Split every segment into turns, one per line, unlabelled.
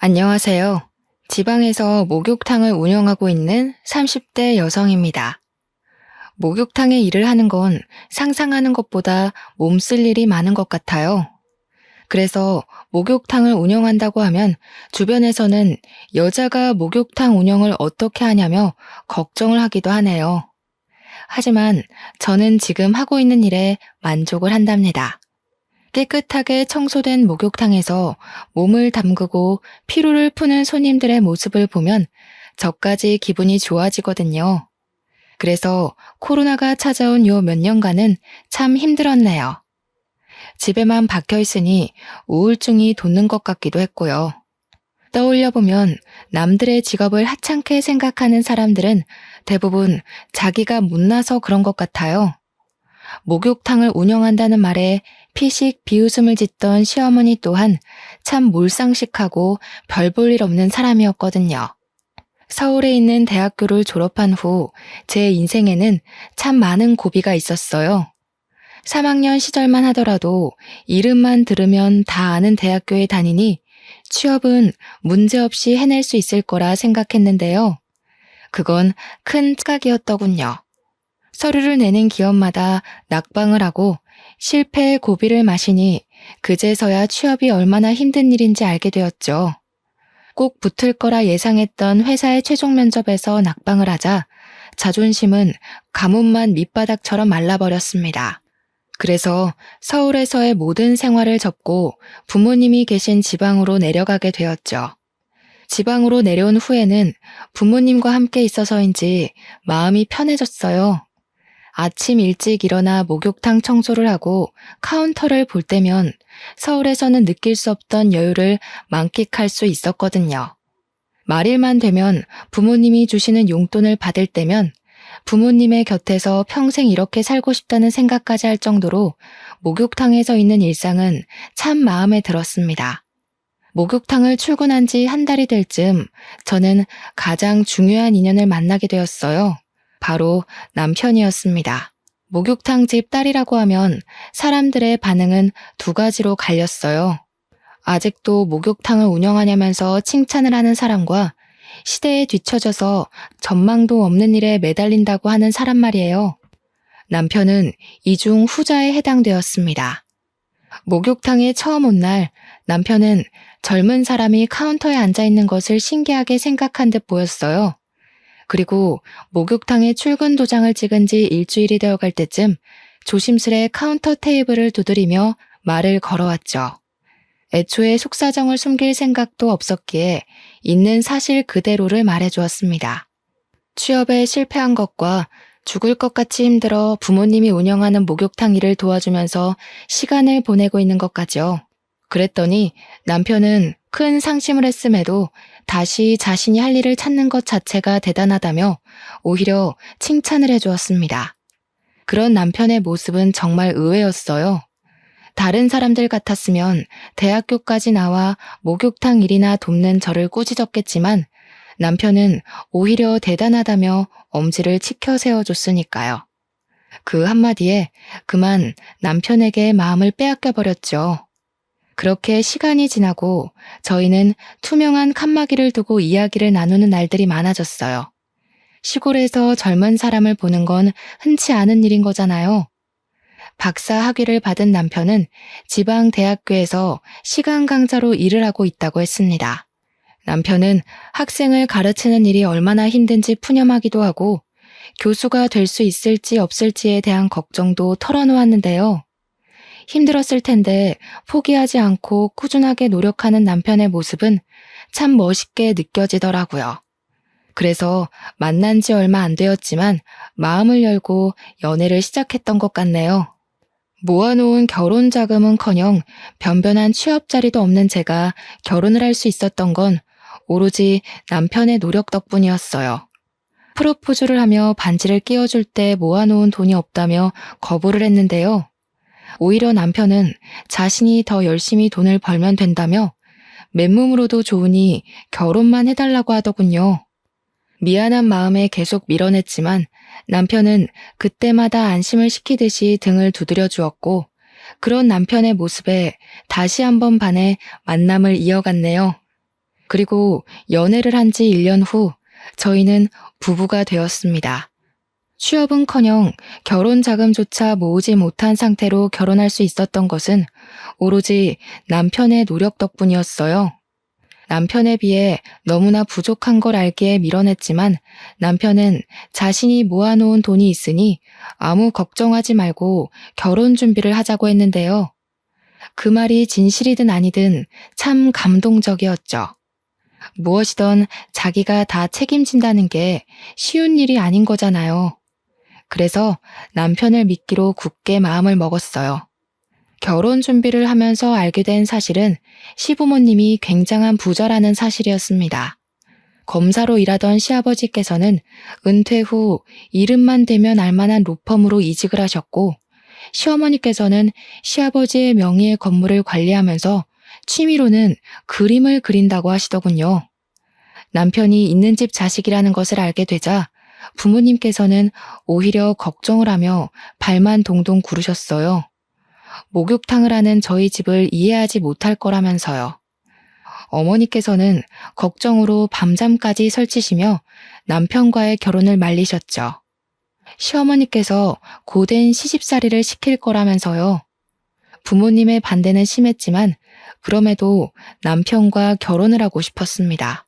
안녕하세요. 지방에서 목욕탕을 운영하고 있는 30대 여성입니다. 목욕탕에 일을 하는 건 상상하는 것보다 몸쓸 일이 많은 것 같아요. 그래서 목욕탕을 운영한다고 하면 주변에서는 여자가 목욕탕 운영을 어떻게 하냐며 걱정을 하기도 하네요. 하지만 저는 지금 하고 있는 일에 만족을 한답니다. 깨끗하게 청소된 목욕탕에서 몸을 담그고 피로를 푸는 손님들의 모습을 보면 저까지 기분이 좋아지거든요. 그래서 코로나가 찾아온 요 몇 년간은 참 힘들었네요. 집에만 박혀 있으니 우울증이 돋는 것 같기도 했고요. 떠올려보면 남들의 직업을 하찮게 생각하는 사람들은 대부분 자기가 못나서 그런 것 같아요. 목욕탕을 운영한다는 말에 피식 비웃음을 짓던 시어머니 또한 참 몰상식하고 별 볼 일 없는 사람이었거든요. 서울에 있는 대학교를 졸업한 후 제 인생에는 참 많은 고비가 있었어요. 3학년 시절만 하더라도 이름만 들으면 다 아는 대학교에 다니니 취업은 문제없이 해낼 수 있을 거라 생각했는데요. 그건 큰 착각이었더군요. 서류를 내는 기업마다 낙방을 하고 실패의 고비를 마시니 그제서야 취업이 얼마나 힘든 일인지 알게 되었죠. 꼭 붙을 거라 예상했던 회사의 최종 면접에서 낙방을 하자 자존심은 가뭄만 밑바닥처럼 말라버렸습니다. 그래서 서울에서의 모든 생활을 접고 부모님이 계신 지방으로 내려가게 되었죠. 지방으로 내려온 후에는 부모님과 함께 있어서인지 마음이 편해졌어요. 아침 일찍 일어나 목욕탕 청소를 하고 카운터를 볼 때면 서울에서는 느낄 수 없던 여유를 만끽할 수 있었거든요. 말일만 되면 부모님이 주시는 용돈을 받을 때면 부모님의 곁에서 평생 이렇게 살고 싶다는 생각까지 할 정도로 목욕탕에서 있는 일상은 참 마음에 들었습니다. 목욕탕을 출근한 지 한 달이 될 즈음 저는 가장 중요한 인연을 만나게 되었어요. 바로 남편이었습니다. 목욕탕 집 딸이라고 하면 사람들의 반응은 두 가지로 갈렸어요. 아직도 목욕탕을 운영하냐면서 칭찬을 하는 사람과 시대에 뒤처져서 전망도 없는 일에 매달린다고 하는 사람 말이에요. 남편은 이 중 후자에 해당되었습니다. 목욕탕에 처음 온 날 남편은 젊은 사람이 카운터에 앉아 있는 것을 신기하게 생각한 듯 보였어요. 그리고 목욕탕에 출근 도장을 찍은 지 일주일이 되어갈 때쯤 조심스레 카운터 테이블을 두드리며 말을 걸어왔죠. 애초에 속사정을 숨길 생각도 없었기에 있는 사실 그대로를 말해주었습니다. 취업에 실패한 것과 죽을 것 같이 힘들어 부모님이 운영하는 목욕탕 일을 도와주면서 시간을 보내고 있는 것까지요. 그랬더니 남편은 큰 상심을 했음에도 다시 자신이 할 일을 찾는 것 자체가 대단하다며 오히려 칭찬을 해주었습니다. 그런 남편의 모습은 정말 의외였어요. 다른 사람들 같았으면 대학교까지 나와 목욕탕 일이나 돕는 저를 꾸짖었겠지만 남편은 오히려 대단하다며 엄지를 치켜 세워줬으니까요. 그 한마디에 그만 남편에게 마음을 빼앗겨버렸죠. 그렇게 시간이 지나고 저희는 투명한 칸막이를 두고 이야기를 나누는 날들이 많아졌어요. 시골에서 젊은 사람을 보는 건 흔치 않은 일인 거잖아요. 박사 학위를 받은 남편은 지방 대학교에서 시간 강사로 일을 하고 있다고 했습니다. 남편은 학생을 가르치는 일이 얼마나 힘든지 푸념하기도 하고 교수가 될 수 있을지 없을지에 대한 걱정도 털어놓았는데요. 힘들었을 텐데 포기하지 않고 꾸준하게 노력하는 남편의 모습은 참 멋있게 느껴지더라고요. 그래서 만난 지 얼마 안 되었지만 마음을 열고 연애를 시작했던 것 같네요. 모아놓은 결혼 자금은커녕 변변한 취업 자리도 없는 제가 결혼을 할 수 있었던 건 오로지 남편의 노력 덕분이었어요. 프로포즈를 하며 반지를 끼워줄 때 모아놓은 돈이 없다며 거부를 했는데요. 오히려 남편은 자신이 더 열심히 돈을 벌면 된다며 맨몸으로도 좋으니 결혼만 해달라고 하더군요. 미안한 마음에 계속 밀어냈지만 남편은 그때마다 안심을 시키듯이 등을 두드려 주었고 그런 남편의 모습에 다시 한번 반해 만남을 이어갔네요. 그리고 연애를 한 지 1년 후 저희는 부부가 되었습니다. 취업은커녕 결혼 자금조차 모으지 못한 상태로 결혼할 수 있었던 것은 오로지 남편의 노력 덕분이었어요. 남편에 비해 너무나 부족한 걸 알기에 밀어냈지만 남편은 자신이 모아놓은 돈이 있으니 아무 걱정하지 말고 결혼 준비를 하자고 했는데요. 그 말이 진실이든 아니든 참 감동적이었죠. 무엇이든 자기가 다 책임진다는 게 쉬운 일이 아닌 거잖아요. 그래서 남편을 믿기로 굳게 마음을 먹었어요. 결혼 준비를 하면서 알게 된 사실은 시부모님이 굉장한 부자라는 사실이었습니다. 검사로 일하던 시아버지께서는 은퇴 후 이름만 대면 알만한 로펌으로 이직을 하셨고, 시어머니께서는 시아버지의 명의의 건물을 관리하면서 취미로는 그림을 그린다고 하시더군요. 남편이 있는 집 자식이라는 것을 알게 되자 부모님께서는 오히려 걱정을 하며 발만 동동 구르셨어요. 목욕탕을 하는 저희 집을 이해하지 못할 거라면서요. 어머니께서는 걱정으로 밤잠까지 설치시며 남편과의 결혼을 말리셨죠. 시어머니께서 고된 시집살이를 시킬 거라면서요. 부모님의 반대는 심했지만 그럼에도 남편과 결혼을 하고 싶었습니다.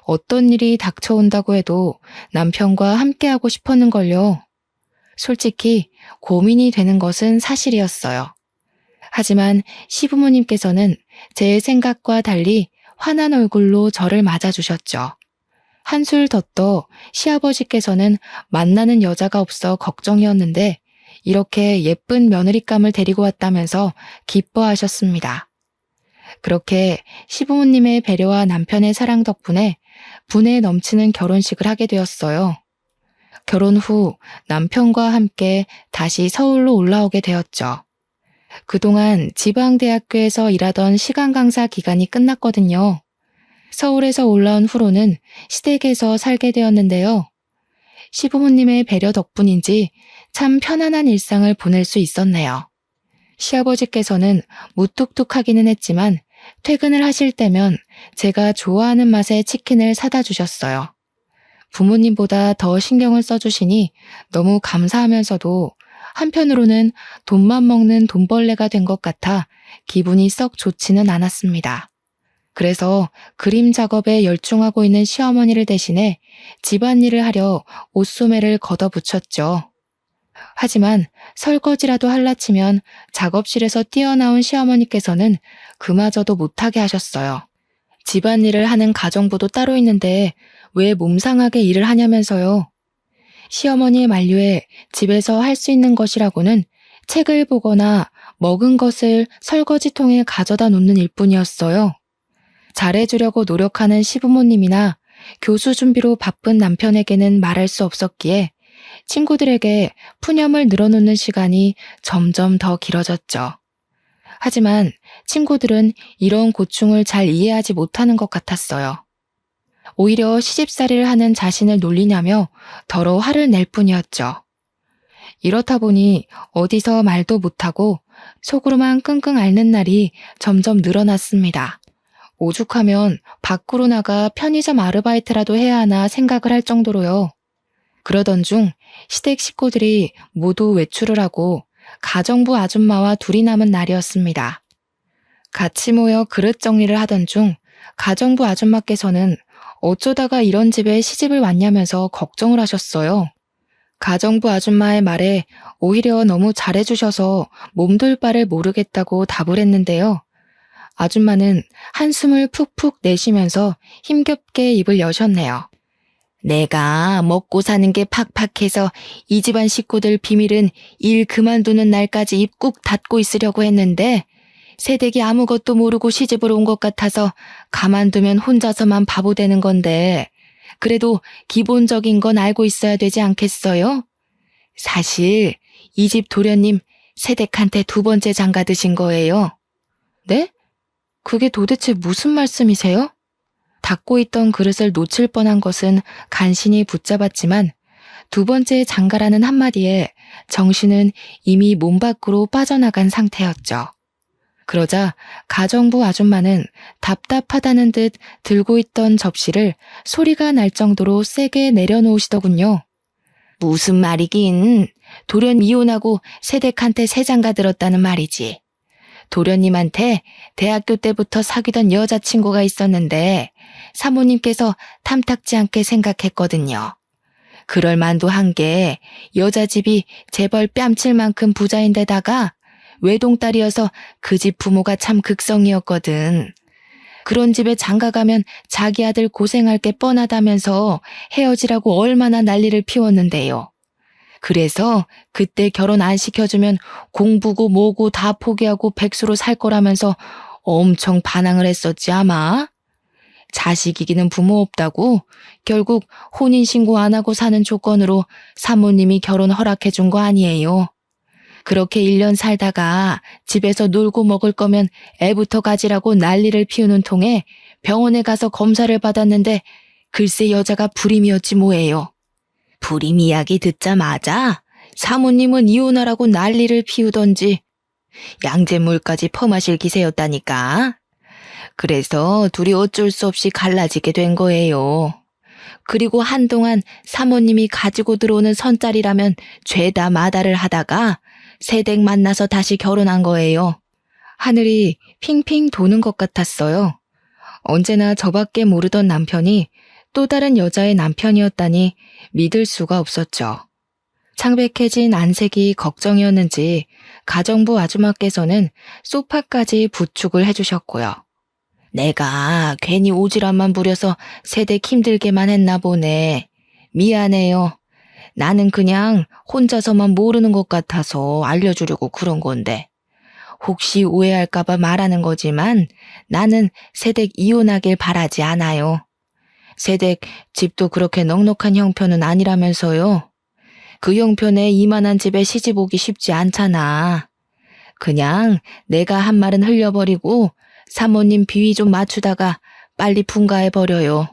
어떤 일이 닥쳐온다고 해도 남편과 함께하고 싶었는걸요. 솔직히 고민이 되는 것은 사실이었어요. 하지만 시부모님께서는 제 생각과 달리 환한 얼굴로 저를 맞아주셨죠. 한술 더 떠 시아버지께서는 만나는 여자가 없어 걱정이었는데 이렇게 예쁜 며느리감을 데리고 왔다면서 기뻐하셨습니다. 그렇게 시부모님의 배려와 남편의 사랑 덕분에 분에 넘치는 결혼식을 하게 되었어요. 결혼 후 남편과 함께 다시 서울로 올라오게 되었죠. 그동안 지방대학교에서 일하던 시간 강사 기간이 끝났거든요. 서울에서 올라온 후로는 시댁에서 살게 되었는데요. 시부모님의 배려 덕분인지 참 편안한 일상을 보낼 수 있었네요. 시아버지께서는 무뚝뚝하기는 했지만 퇴근을 하실 때면 제가 좋아하는 맛의 치킨을 사다 주셨어요. 부모님보다 더 신경을 써주시니 너무 감사하면서도 한편으로는 돈만 먹는 돈벌레가 된 것 같아 기분이 썩 좋지는 않았습니다. 그래서 그림 작업에 열중하고 있는 시어머니를 대신해 집안일을 하려 옷소매를 걷어붙였죠. 하지만 설거지라도 할라치면 작업실에서 뛰어나온 시어머니께서는 그마저도 못하게 하셨어요. 집안일을 하는 가정부도 따로 있는데 왜 몸상하게 일을 하냐면서요. 시어머니의 만류에 집에서 할 수 있는 것이라고는 책을 보거나 먹은 것을 설거지통에 가져다 놓는 일뿐이었어요. 잘해주려고 노력하는 시부모님이나 교수 준비로 바쁜 남편에게는 말할 수 없었기에 친구들에게 푸념을 늘어놓는 시간이 점점 더 길어졌죠. 하지만 친구들은 이런 고충을 잘 이해하지 못하는 것 같았어요. 오히려 시집살이를 하는 자신을 놀리냐며 더러 화를 낼 뿐이었죠. 이렇다 보니 어디서 말도 못하고 속으로만 끙끙 앓는 날이 점점 늘어났습니다. 오죽하면 밖으로 나가 편의점 아르바이트라도 해야 하나 생각을 할 정도로요. 그러던 중 시댁 식구들이 모두 외출을 하고 가정부 아줌마와 둘이 남은 날이었습니다. 같이 모여 그릇 정리를 하던 중 가정부 아줌마께서는 어쩌다가 이런 집에 시집을 왔냐면서 걱정을 하셨어요. 가정부 아줌마의 말에 오히려 너무 잘해주셔서 몸둘 바를 모르겠다고 답을 했는데요. 아줌마는 한숨을 푹푹 내쉬면서 힘겹게 입을 여셨네요. 내가 먹고 사는 게 팍팍해서 이 집안 식구들 비밀은 일 그만두는 날까지 입 꾹 닫고 있으려고 했는데 새댁이 아무것도 모르고 시집을 온 것 같아서 가만두면 혼자서만 바보 되는 건데 그래도 기본적인 건 알고 있어야 되지 않겠어요? 사실 이 집 도련님 새댁한테 2번째 장가 드신 거예요. 네? 그게 도대체 무슨 말씀이세요? 닫고 있던 그릇을 놓칠 뻔한 것은 간신히 붙잡았지만 2번째 장가라는 한마디에 정신은 이미 몸 밖으로 빠져나간 상태였죠. 그러자 가정부 아줌마는 답답하다는 듯 들고 있던 접시를 소리가 날 정도로 세게 내려놓으시더군요. 무슨 말이긴. 도련 이혼하고 세댁한테 새 장가 들었다는 말이지. 도련님한테 대학교 때부터 사귀던 여자친구가 있었는데 사모님께서 탐탁지 않게 생각했거든요. 그럴 만도 한 게 여자 집이 재벌 뺨칠 만큼 부자인데다가 외동딸이어서 그 집 부모가 참 극성이었거든. 그런 집에 장가가면 자기 아들 고생할 게 뻔하다면서 헤어지라고 얼마나 난리를 피웠는데요. 그래서 그때 결혼 안 시켜주면 공부고 뭐고 다 포기하고 백수로 살 거라면서 엄청 반항을 했었지 아마. 자식 이기는 부모 없다고 결국 혼인신고 안 하고 사는 조건으로 사모님이 결혼 허락해 준 거 아니에요. 그렇게 1년 살다가 집에서 놀고 먹을 거면 애부터 가지라고 난리를 피우는 통에 병원에 가서 검사를 받았는데 글쎄 여자가 불임이었지 뭐예요. 불임 이야기 듣자마자 사모님은 이혼하라고 난리를 피우던지 양잿물까지 퍼마실 기세였다니까. 그래서 둘이 어쩔 수 없이 갈라지게 된 거예요. 그리고 한동안 사모님이 가지고 들어오는 선짜리라면 죄다 마다를 하다가 새댁 만나서 다시 결혼한 거예요. 하늘이 핑핑 도는 것 같았어요. 언제나 저밖에 모르던 남편이 또 다른 여자의 남편이었다니 믿을 수가 없었죠. 창백해진 안색이 걱정이었는지 가정부 아줌마께서는 소파까지 부축을 해주셨고요. 내가 괜히 오지랖만 부려서 새댁 힘들게만 했나 보네. 미안해요. 나는 그냥 혼자서만 모르는 것 같아서 알려주려고 그런 건데. 혹시 오해할까봐 말하는 거지만 나는 새댁 이혼하길 바라지 않아요. 새댁 집도 그렇게 넉넉한 형편은 아니라면서요. 그 형편에 이만한 집에 시집 오기 쉽지 않잖아. 그냥 내가 한 말은 흘려버리고 사모님 비위 좀 맞추다가 빨리 분가해버려요.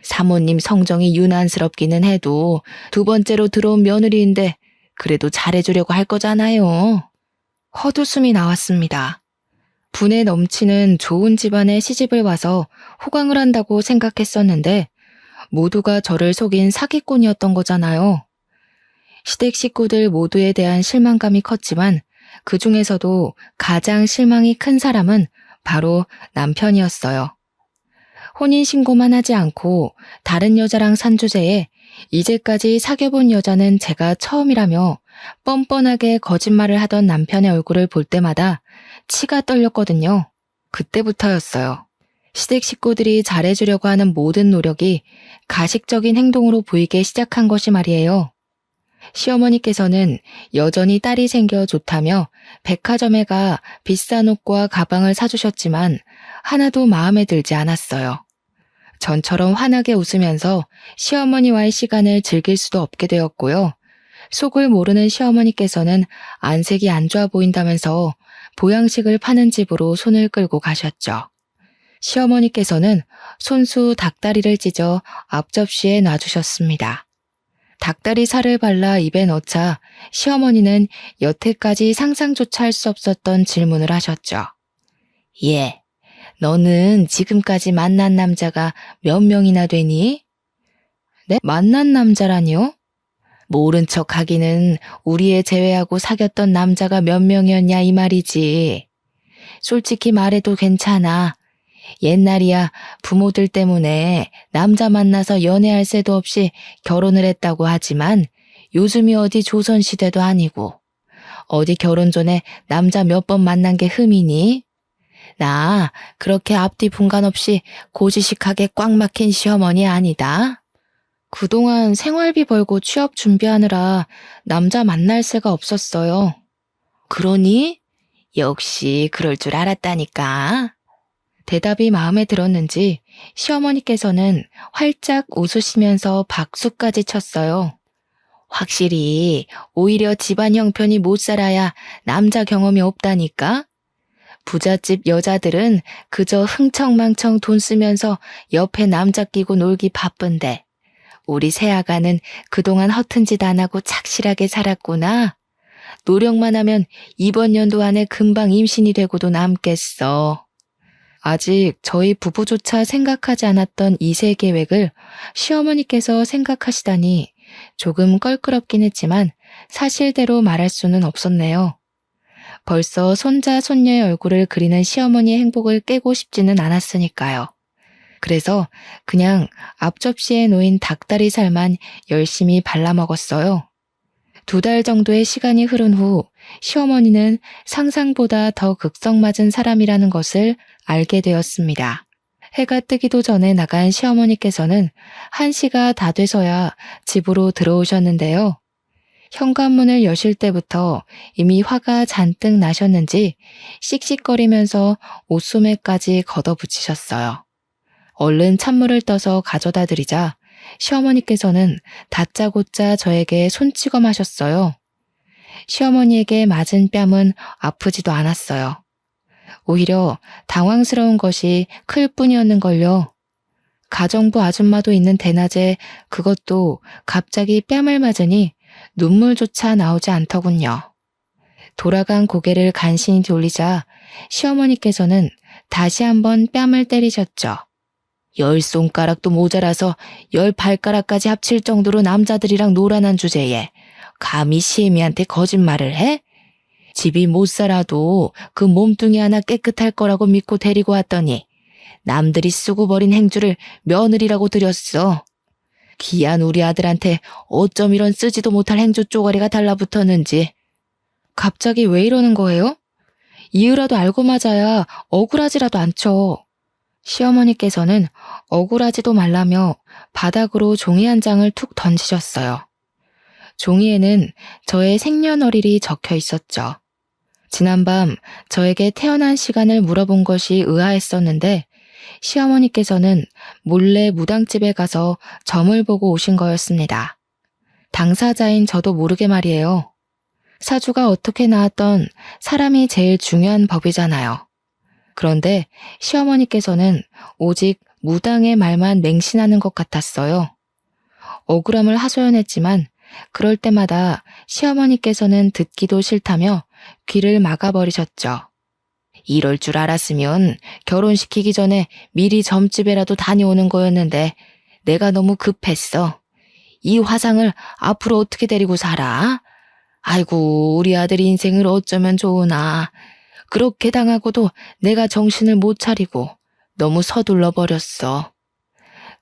사모님 성정이 유난스럽기는 해도 두 번째로 들어온 며느리인데 그래도 잘해주려고 할 거잖아요. 헛웃음이 나왔습니다. 분에 넘치는 좋은 집안에 시집을 와서 호강을 한다고 생각했었는데 모두가 저를 속인 사기꾼이었던 거잖아요. 시댁 식구들 모두에 대한 실망감이 컸지만 그 중에서도 가장 실망이 큰 사람은 바로 남편이었어요. 혼인신고만 하지 않고 다른 여자랑 산 주제에 이제까지 사귀어본 여자는 제가 처음이라며 뻔뻔하게 거짓말을 하던 남편의 얼굴을 볼 때마다 치가 떨렸거든요. 그때부터였어요. 시댁 식구들이 잘해주려고 하는 모든 노력이 가식적인 행동으로 보이기 시작한 것이 말이에요. 시어머니께서는 여전히 딸이 생겨 좋다며 백화점에 가 비싼 옷과 가방을 사주셨지만 하나도 마음에 들지 않았어요. 전처럼 환하게 웃으면서 시어머니와의 시간을 즐길 수도 없게 되었고요. 속을 모르는 시어머니께서는 안색이 안 좋아 보인다면서 보양식을 파는 집으로 손을 끌고 가셨죠. 시어머니께서는 손수 닭다리를 찢어 앞접시에 놔주셨습니다. 닭다리 살을 발라 입에 넣자 시어머니는 여태까지 상상조차 할 수 없었던 질문을 하셨죠. 예, 너는 지금까지 만난 남자가 몇 명이나 되니? 네? 만난 남자라니요? 모른 척 하기는 우리 애 제외하고 사귀었던 남자가 몇 명이었냐 이 말이지. 솔직히 말해도 괜찮아. 옛날이야 부모들 때문에 남자 만나서 연애할 새도 없이 결혼을 했다고 하지만 요즘이 어디 조선시대도 아니고 어디 결혼 전에 남자 몇 번 만난 게 흠이니? 나 그렇게 앞뒤 분간 없이 고지식하게 꽉 막힌 시어머니 아니다. 그동안 생활비 벌고 취업 준비하느라 남자 만날 새가 없었어요. 그러니? 역시 그럴 줄 알았다니까. 대답이 마음에 들었는지 시어머니께서는 활짝 웃으시면서 박수까지 쳤어요. 확실히 오히려 집안 형편이 못 살아야 남자 경험이 없다니까? 부잣집 여자들은 그저 흥청망청 돈 쓰면서 옆에 남자 끼고 놀기 바쁜데 우리 새아가는 그동안 허튼 짓 안 하고 착실하게 살았구나. 노력만 하면 이번 연도 안에 금방 임신이 되고도 남겠어. 아직 저희 부부조차 생각하지 않았던 2세 계획을 시어머니께서 생각하시다니 조금 껄끄럽긴 했지만 사실대로 말할 수는 없었네요. 벌써 손자, 손녀의 얼굴을 그리는 시어머니의 행복을 깨고 싶지는 않았으니까요. 그래서 그냥 앞접시에 놓인 닭다리살만 열심히 발라먹었어요. 2달 정도의 시간이 흐른 후 시어머니는 상상보다 더 극성맞은 사람이라는 것을 알게 되었습니다. 해가 뜨기도 전에 나간 시어머니께서는 1시가 다 돼서야 집으로 들어오셨는데요. 현관문을 여실 때부터 이미 화가 잔뜩 나셨는지 씩씩거리면서 옷소매까지 걷어붙이셨어요. 얼른 찬물을 떠서 가져다 드리자 시어머니께서는 다짜고짜 저에게 손찌검하셨어요. 시어머니에게 맞은 뺨은 아프지도 않았어요. 오히려 당황스러운 것이 클 뿐이었는걸요. 가정부 아줌마도 있는 대낮에 그것도 갑자기 뺨을 맞으니 눈물조차 나오지 않더군요. 돌아간 고개를 간신히 돌리자 시어머니께서는 다시 한번 뺨을 때리셨죠. 10손가락도 모자라서 10발가락까지 합칠 정도로 남자들이랑 놀아난 주제에 감히 시애미한테 거짓말을 해? 집이 못 살아도 그 몸뚱이 하나 깨끗할 거라고 믿고 데리고 왔더니 남들이 쓰고 버린 행주를 며느리라고 들였어. 귀한 우리 아들한테 어쩜 이런 쓰지도 못할 행주 쪼가리가 달라붙었는지. 갑자기 왜 이러는 거예요? 이유라도 알고 맞아야 억울하지라도 않죠. 시어머니께서는 억울하지도 말라며 바닥으로 종이 한 장을 툭 던지셨어요. 종이에는 저의 생년월일이 적혀 있었죠. 지난밤 저에게 태어난 시간을 물어본 것이 의아했었는데 시어머니께서는 몰래 무당집에 가서 점을 보고 오신 거였습니다. 당사자인 저도 모르게 말이에요. 사주가 어떻게 나왔던 사람이 제일 중요한 법이잖아요. 그런데 시어머니께서는 오직 무당의 말만 맹신하는 것 같았어요. 억울함을 하소연했지만 그럴 때마다 시어머니께서는 듣기도 싫다며 귀를 막아버리셨죠. 이럴 줄 알았으면 결혼시키기 전에 미리 점집에라도 다녀오는 거였는데 내가 너무 급했어. 이 화상을 앞으로 어떻게 데리고 살아? 아이고, 우리 아들 인생을 어쩌면 좋으나. 그렇게 당하고도 내가 정신을 못 차리고 너무 서둘러 버렸어.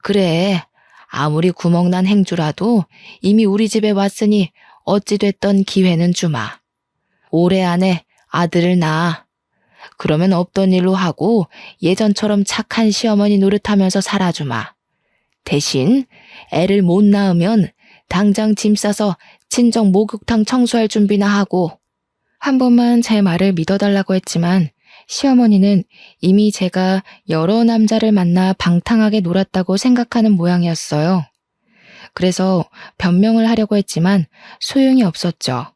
그래, 아무리 구멍난 행주라도 이미 우리 집에 왔으니 어찌됐던 기회는 주마. 올해 안에 아들을 낳아. 그러면 없던 일로 하고 예전처럼 착한 시어머니 노릇하면서 살아주마. 대신 애를 못 낳으면 당장 짐 싸서 친정 목욕탕 청소할 준비나 하고. 한 번만 제 말을 믿어달라고 했지만 시어머니는 이미 제가 여러 남자를 만나 방탕하게 놀았다고 생각하는 모양이었어요. 그래서 변명을 하려고 했지만 소용이 없었죠.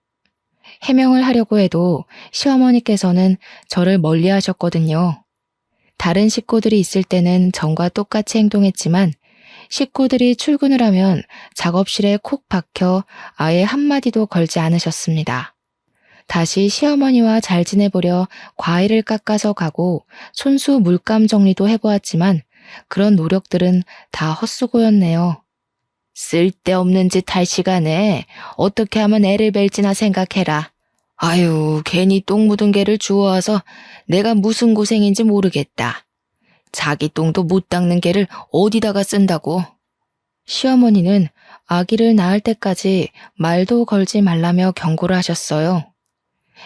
해명을 하려고 해도 시어머니께서는 저를 멀리 하셨거든요. 다른 식구들이 있을 때는 전과 똑같이 행동했지만 식구들이 출근을 하면 작업실에 콕 박혀 아예 한마디도 걸지 않으셨습니다. 다시 시어머니와 잘 지내보려 과일을 깎아서 가고 손수 물감 정리도 해보았지만 그런 노력들은 다 헛수고였네요. 쓸데없는 짓 할 시간에 어떻게 하면 애를 뵐지나 생각해라. 아유, 괜히 똥 묻은 개를 주워와서 내가 무슨 고생인지 모르겠다. 자기 똥도 못 닦는 개를 어디다가 쓴다고. 시어머니는 아기를 낳을 때까지 말도 걸지 말라며 경고를 하셨어요.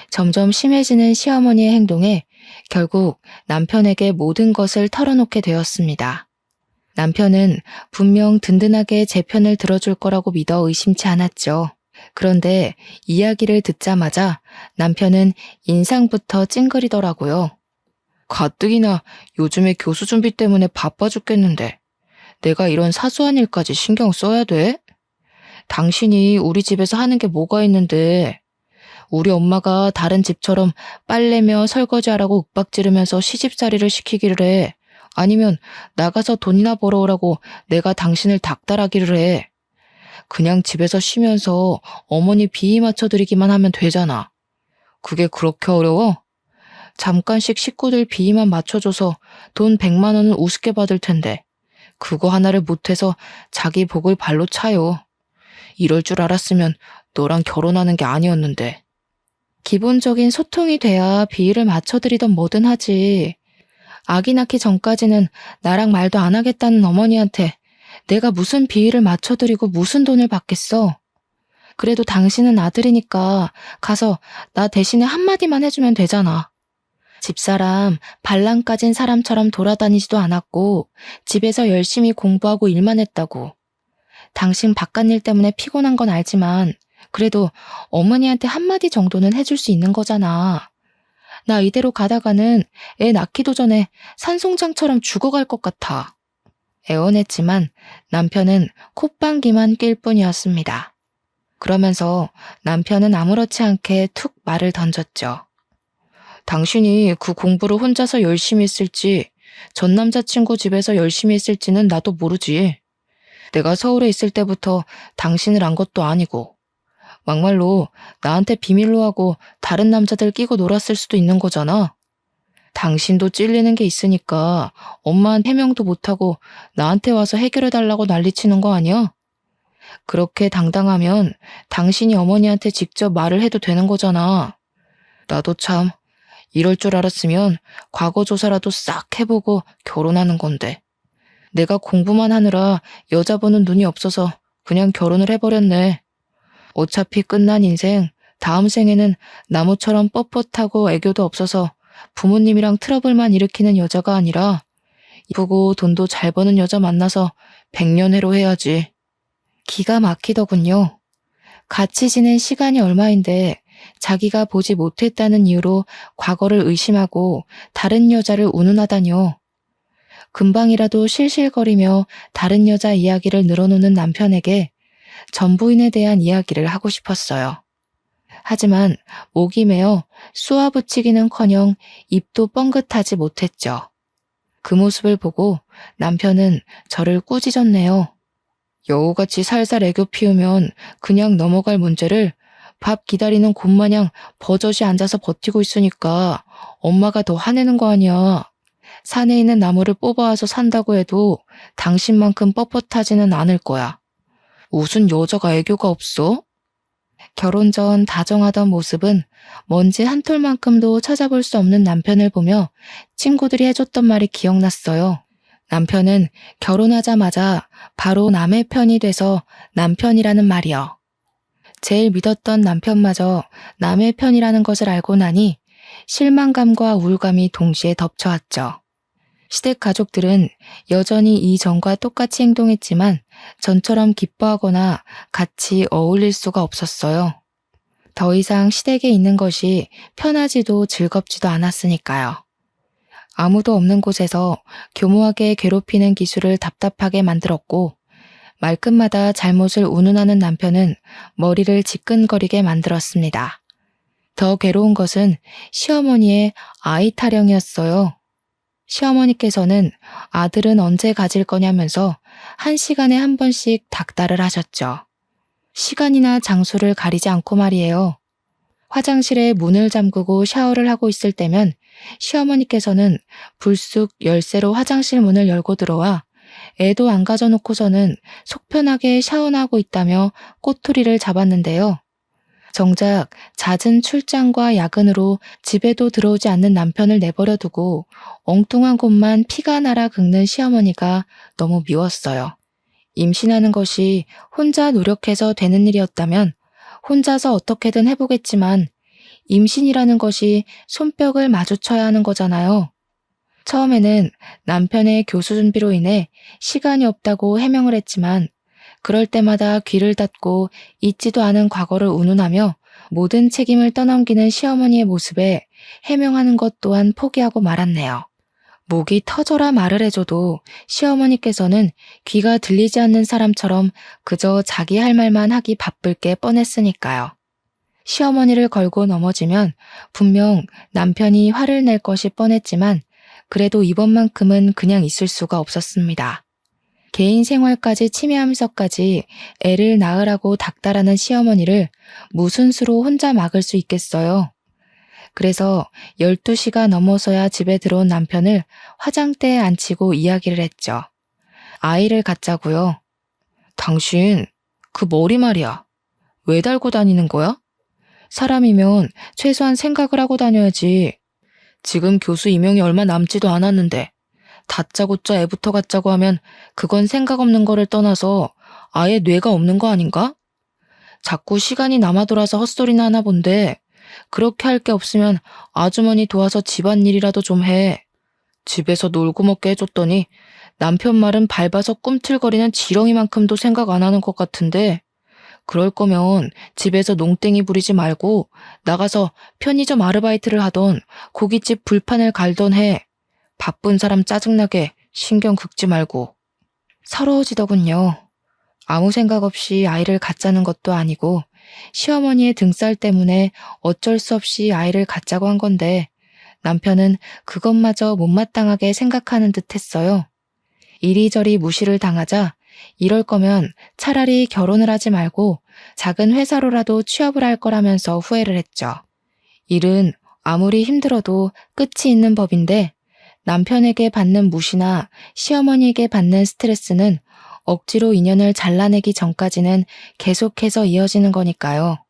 점점 심해지는 시어머니의 행동에 결국 남편에게 모든 것을 털어놓게 되었습니다. 남편은 분명 든든하게 제 편을 들어줄 거라고 믿어 의심치 않았죠. 그런데 이야기를 듣자마자 남편은 인상부터 찡그리더라고요. 가뜩이나 요즘에 교수 준비 때문에 바빠 죽겠는데 내가 이런 사소한 일까지 신경 써야 돼? 당신이 우리 집에서 하는 게 뭐가 있는데 우리 엄마가 다른 집처럼 빨래며 설거지하라고 윽박지르면서 시집살이를 시키기를 해. 아니면 나가서 돈이나 벌어오라고 내가 당신을 닥달하기를 해. 그냥 집에서 쉬면서 어머니 비위 맞춰드리기만 하면 되잖아. 그게 그렇게 어려워? 잠깐씩 식구들 비위만 맞춰줘서 돈 100만 원은 우습게 받을 텐데 그거 하나를 못해서 자기 복을 발로 차요. 이럴 줄 알았으면 너랑 결혼하는 게 아니었는데. 기본적인 소통이 돼야 비위를 맞춰드리던 뭐든 하지. 아기 낳기 전까지는 나랑 말도 안 하겠다는 어머니한테 내가 무슨 비위를 맞춰드리고 무슨 돈을 받겠어. 그래도 당신은 아들이니까 가서 나 대신에 한마디만 해주면 되잖아. 집사람, 발랑 까진 사람처럼 돌아다니지도 않았고 집에서 열심히 공부하고 일만 했다고. 당신 바깥일 때문에 피곤한 건 알지만 그래도 어머니한테 한마디 정도는 해줄 수 있는 거잖아. 나 이대로 가다가는 애 낳기도 전에 산송장처럼 죽어갈 것 같아. 애원했지만 남편은 콧방귀만 낄 뿐이었습니다. 그러면서 남편은 아무렇지 않게 툭 말을 던졌죠. 당신이 그 공부를 혼자서 열심히 했을지 전 남자친구 집에서 열심히 했을지는 나도 모르지. 내가 서울에 있을 때부터 당신을 안 것도 아니고 막말로 나한테 비밀로 하고 다른 남자들 끼고 놀았을 수도 있는 거잖아. 당신도 찔리는 게 있으니까 엄마한테 해명도 못하고 나한테 와서 해결해달라고 난리치는 거 아니야? 그렇게 당당하면 당신이 어머니한테 직접 말을 해도 되는 거잖아. 나도 참 이럴 줄 알았으면 과거 조사라도 싹 해보고 결혼하는 건데. 내가 공부만 하느라 여자 보는 눈이 없어서 그냥 결혼을 해버렸네. 어차피 끝난 인생, 다음 생에는 나무처럼 뻣뻣하고 애교도 없어서 부모님이랑 트러블만 일으키는 여자가 아니라 이쁘고 돈도 잘 버는 여자 만나서 백년해로 해야지. 기가 막히더군요. 같이 지낸 시간이 얼마인데 자기가 보지 못했다는 이유로 과거를 의심하고 다른 여자를 운운하다뇨. 금방이라도 실실거리며 다른 여자 이야기를 늘어놓는 남편에게 전부인에 대한 이야기를 하고 싶었어요. 하지만 목이 메어 쏘아붙이기는커녕 입도 뻥긋하지 못했죠. 그 모습을 보고 남편은 저를 꾸짖었네요. 여우같이 살살 애교 피우면 그냥 넘어갈 문제를 밥 기다리는 곰마냥 버젓이 앉아서 버티고 있으니까 엄마가 더 화내는 거 아니야. 산에 있는 나무를 뽑아와서 산다고 해도 당신만큼 뻣뻣하지는 않을 거야. 무슨 여자가 애교가 없어? 결혼 전 다정하던 모습은 먼지 한 톨만큼도 찾아볼 수 없는 남편을 보며 친구들이 해줬던 말이 기억났어요. 남편은 결혼하자마자 바로 남의 편이 돼서 남편이라는 말이요. 제일 믿었던 남편마저 남의 편이라는 것을 알고 나니 실망감과 우울감이 동시에 덮쳐왔죠. 시댁 가족들은 여전히 이전과 똑같이 행동했지만 전처럼 기뻐하거나 같이 어울릴 수가 없었어요. 더 이상 시댁에 있는 것이 편하지도 즐겁지도 않았으니까요. 아무도 없는 곳에서 교모하게 괴롭히는 기술을 답답하게 만들었고 말끝마다 잘못을 운운하는 남편은 머리를 지끈거리게 만들었습니다. 더 괴로운 것은 시어머니의 아이 타령이었어요. 시어머니께서는 아들은 언제 가질 거냐면서 1시간에 한 번씩 닥달을 하셨죠. 시간이나 장소를 가리지 않고 말이에요. 화장실에 문을 잠그고 샤워를 하고 있을 때면 시어머니께서는 불쑥 열쇠로 화장실 문을 열고 들어와 애도 안 가져놓고서는 속편하게 샤워나 하고 있다며 꼬투리를 잡았는데요. 정작 잦은 출장과 야근으로 집에도 들어오지 않는 남편을 내버려 두고 엉뚱한 곳만 피가 날아 긁는 시어머니가 너무 미웠어요. 임신하는 것이 혼자 노력해서 되는 일이었다면 혼자서 어떻게든 해보겠지만 임신이라는 것이 손뼉을 마주쳐야 하는 거잖아요. 처음에는 남편의 교수 준비로 인해 시간이 없다고 해명을 했지만 그럴 때마다 귀를 닫고 잊지도 않은 과거를 운운하며 모든 책임을 떠넘기는 시어머니의 모습에 해명하는 것 또한 포기하고 말았네요. 목이 터져라 말을 해줘도 시어머니께서는 귀가 들리지 않는 사람처럼 그저 자기 할 말만 하기 바쁠 게 뻔했으니까요. 시어머니를 걸고 넘어지면 분명 남편이 화를 낼 것이 뻔했지만 그래도 이번만큼은 그냥 있을 수가 없었습니다. 개인 생활까지 침해하면서까지 애를 낳으라고 닥달하는 시어머니를 무슨 수로 혼자 막을 수 있겠어요. 그래서 12시가 넘어서야 집에 들어온 남편을 화장대에 앉히고 이야기를 했죠. 아이를 갖자고요. 당신, 그 머리 말이야. 왜 달고 다니는 거야? 사람이면 최소한 생각을 하고 다녀야지. 지금 교수 임용이 얼마 남지도 않았는데 다짜고짜 애부터 갖자고 하면 그건 생각 없는 거를 떠나서 아예 뇌가 없는 거 아닌가? 자꾸 시간이 남아 돌아서 헛소리나 하나 본데 그렇게 할 게 없으면 아주머니 도와서 집안일이라도 좀 해. 집에서 놀고 먹게 해줬더니 남편 말은 밟아서 꿈틀거리는 지렁이만큼도 생각 안 하는 것 같은데 그럴 거면 집에서 농땡이 부리지 말고 나가서 편의점 아르바이트를 하던 고깃집 불판을 갈던 해. 바쁜 사람 짜증나게 신경 긁지 말고. 서러워지더군요. 아무 생각 없이 아이를 갖자는 것도 아니고 시어머니의 등살 때문에 어쩔 수 없이 아이를 갖자고 한 건데 남편은 그것마저 못마땅하게 생각하는 듯 했어요. 이리저리 무시를 당하자 이럴 거면 차라리 결혼을 하지 말고 작은 회사로라도 취업을 할 거라면서 후회를 했죠. 일은 아무리 힘들어도 끝이 있는 법인데 남편에게 받는 무시나 시어머니에게 받는 스트레스는 억지로 인연을 잘라내기 전까지는 계속해서 이어지는 거니까요.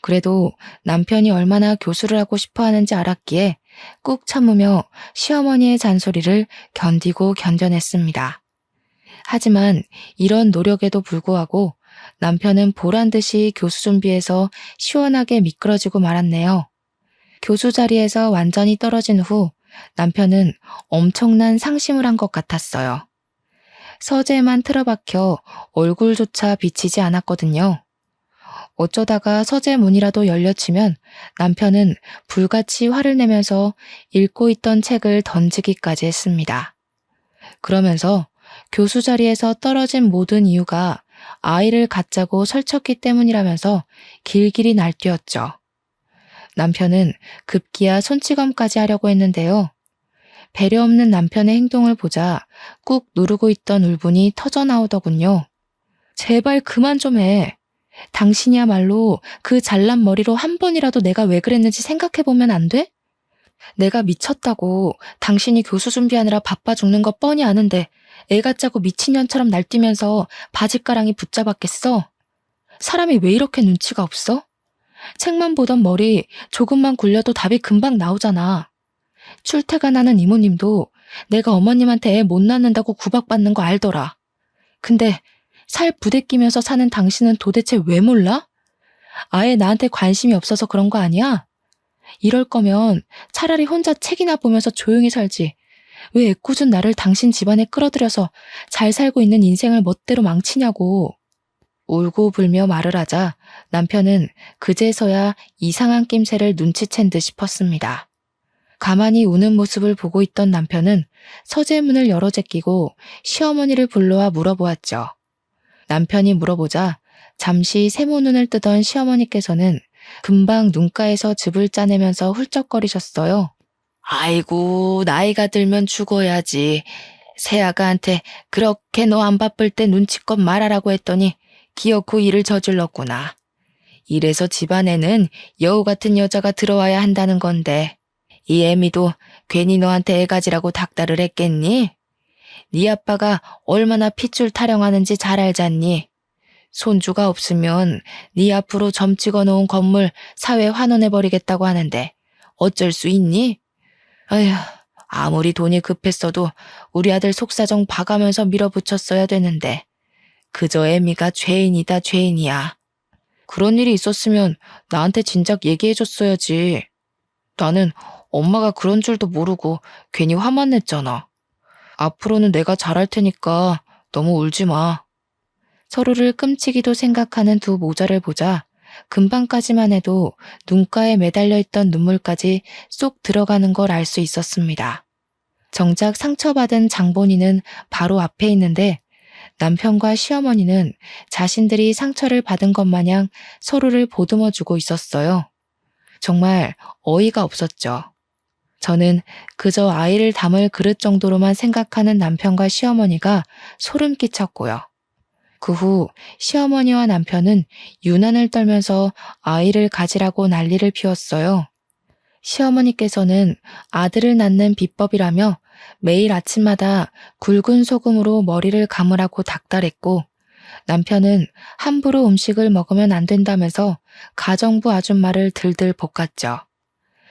그래도 남편이 얼마나 교수를 하고 싶어 하는지 알았기에 꾹 참으며 시어머니의 잔소리를 견디고 견뎌냈습니다. 하지만 이런 노력에도 불구하고 남편은 보란 듯이 교수 준비해서 시원하게 미끄러지고 말았네요. 교수 자리에서 완전히 떨어진 후 남편은 엄청난 상심을 한 것 같았어요. 서재에만 틀어박혀 얼굴조차 비치지 않았거든요. 어쩌다가 서재 문이라도 열려치면 남편은 불같이 화를 내면서 읽고 있던 책을 던지기까지 했습니다. 그러면서 교수 자리에서 떨어진 모든 이유가 아이를 갖자고 설쳤기 때문이라면서 길길이 날뛰었죠. 남편은 급기야 손찌검까지 하려고 했는데요. 배려 없는 남편의 행동을 보자 꾹 누르고 있던 울분이 터져나오더군요. 제발 그만 좀 해. 당신이야말로 그 잘난 머리로 한 번이라도 내가 왜 그랬는지 생각해보면 안 돼? 내가 미쳤다고 당신이 교수 준비하느라 바빠 죽는 거 뻔히 아는데 애 같자고 미친년처럼 날뛰면서 바짓가랑이 붙잡았겠어? 사람이 왜 이렇게 눈치가 없어? 책만 보던 머리 조금만 굴려도 답이 금방 나오잖아. 출퇴근하는 이모님도 내가 어머님한테 애 못 낳는다고 구박받는 거 알더라. 근데 살 부대끼면서 사는 당신은 도대체 왜 몰라? 아예 나한테 관심이 없어서 그런 거 아니야? 이럴 거면 차라리 혼자 책이나 보면서 조용히 살지. 왜 애꿎은 나를 당신 집안에 끌어들여서 잘 살고 있는 인생을 멋대로 망치냐고. 울고 불며 말을 하자 남편은 그제서야 이상한 낌새를 눈치챈 듯 싶었습니다. 가만히 우는 모습을 보고 있던 남편은 서재문을 열어 제끼고 시어머니를 불러와 물어보았죠. 남편이 물어보자 잠시 세모눈을 뜨던 시어머니께서는 금방 눈가에서 즙을 짜내면서 훌쩍거리셨어요. 아이고, 나이가 들면 죽어야지. 새아가한테 그렇게 너 안 바쁠 때 눈치껏 말하라고 했더니 기어코 일을 저질렀구나. 이래서 집안에는 여우 같은 여자가 들어와야 한다는 건데 이 애미도 괜히 너한테 애 가지라고 닥달을 했겠니? 네 아빠가 얼마나 핏줄 타령하는지 잘 알잖니? 손주가 없으면 네 앞으로 점 찍어놓은 건물 사회 환원해버리겠다고 하는데 어쩔 수 있니? 아휴, 아무리 돈이 급했어도 우리 아들 속사정 봐가면서 밀어붙였어야 되는데 그저 애미가 죄인이다 죄인이야. 그런 일이 있었으면 나한테 진작 얘기해줬어야지. 나는 엄마가 그런 줄도 모르고 괜히 화만 냈잖아. 앞으로는 내가 잘할 테니까 너무 울지 마. 서로를 끔찍이도 생각하는 두 모자를 보자 금방까지만 해도 눈가에 매달려 있던 눈물까지 쏙 들어가는 걸 알 수 있었습니다. 정작 상처받은 장본인은 바로 앞에 있는데 남편과 시어머니는 자신들이 상처를 받은 것 마냥 서로를 보듬어주고 있었어요. 정말 어이가 없었죠. 저는 그저 아이를 담을 그릇 정도로만 생각하는 남편과 시어머니가 소름 끼쳤고요. 그 후 시어머니와 남편은 유난을 떨면서 아이를 가지라고 난리를 피웠어요. 시어머니께서는 아들을 낳는 비법이라며 매일 아침마다 굵은 소금으로 머리를 감으라고 닥달했고, 남편은 함부로 음식을 먹으면 안 된다면서 가정부 아줌마를 들들 볶았죠.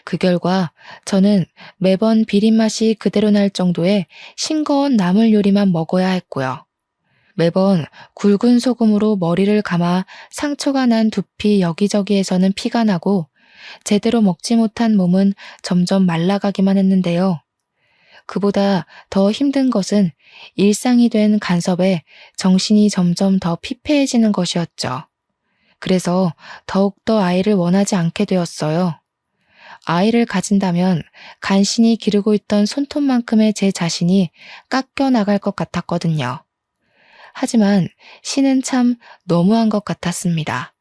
그 결과 저는 매번 비린맛이 그대로 날 정도의 싱거운 나물 요리만 먹어야 했고요. 매번 굵은 소금으로 머리를 감아 상처가 난 두피 여기저기에서는 피가 나고 제대로 먹지 못한 몸은 점점 말라가기만 했는데요. 그보다 더 힘든 것은 일상이 된 간섭에 정신이 점점 더 피폐해지는 것이었죠. 그래서 더욱더 아이를 원하지 않게 되었어요. 아이를 가진다면 간신히 기르고 있던 손톱만큼의 제 자신이 깎여 나갈 것 같았거든요. 하지만 신은 참 너무한 것 같았습니다.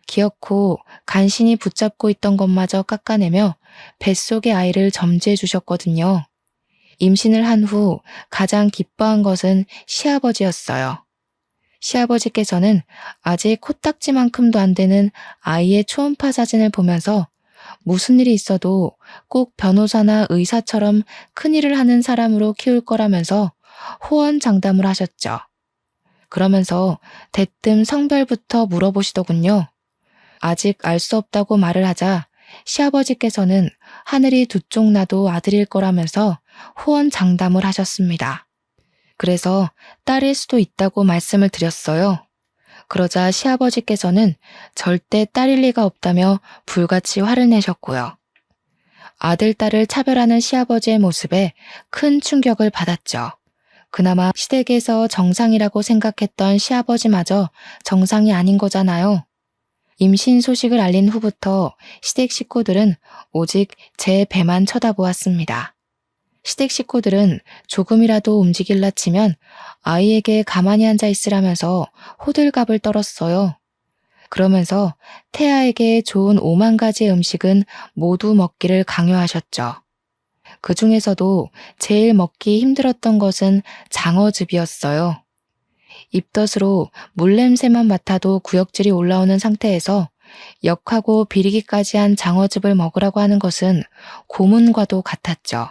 기어코 간신히 붙잡고 있던 것마저 깎아내며 뱃속의 아이를 점지해 주셨거든요. 임신을 한 후 가장 기뻐한 것은 시아버지였어요. 시아버지께서는 아직 코딱지만큼도 안 되는 아이의 초음파 사진을 보면서 무슨 일이 있어도 꼭 변호사나 의사처럼 큰일을 하는 사람으로 키울 거라면서 호언장담을 하셨죠. 그러면서 대뜸 성별부터 물어보시더군요. 아직 알 수 없다고 말을 하자 시아버지께서는 하늘이 두 쪽 나도 아들일 거라면서 호언장담을 하셨습니다. 그래서 딸일 수도 있다고 말씀을 드렸어요. 그러자 시아버지께서는 절대 딸일 리가 없다며 불같이 화를 내셨고요. 아들, 딸을 차별하는 시아버지의 모습에 큰 충격을 받았죠. 그나마 시댁에서 정상이라고 생각했던 시아버지마저 정상이 아닌 거잖아요. 임신 소식을 알린 후부터 시댁 식구들은 오직 제 배만 쳐다보았습니다. 시댁 식구들은 조금이라도 움직일라 치면 아이에게 가만히 앉아 있으라면서 호들갑을 떨었어요. 그러면서 태아에게 좋은 5만 가지의 음식은 모두 먹기를 강요하셨죠. 그 중에서도 제일 먹기 힘들었던 것은 장어즙이었어요. 입덧으로 물냄새만 맡아도 구역질이 올라오는 상태에서 역하고 비리기까지 한 장어즙을 먹으라고 하는 것은 고문과도 같았죠.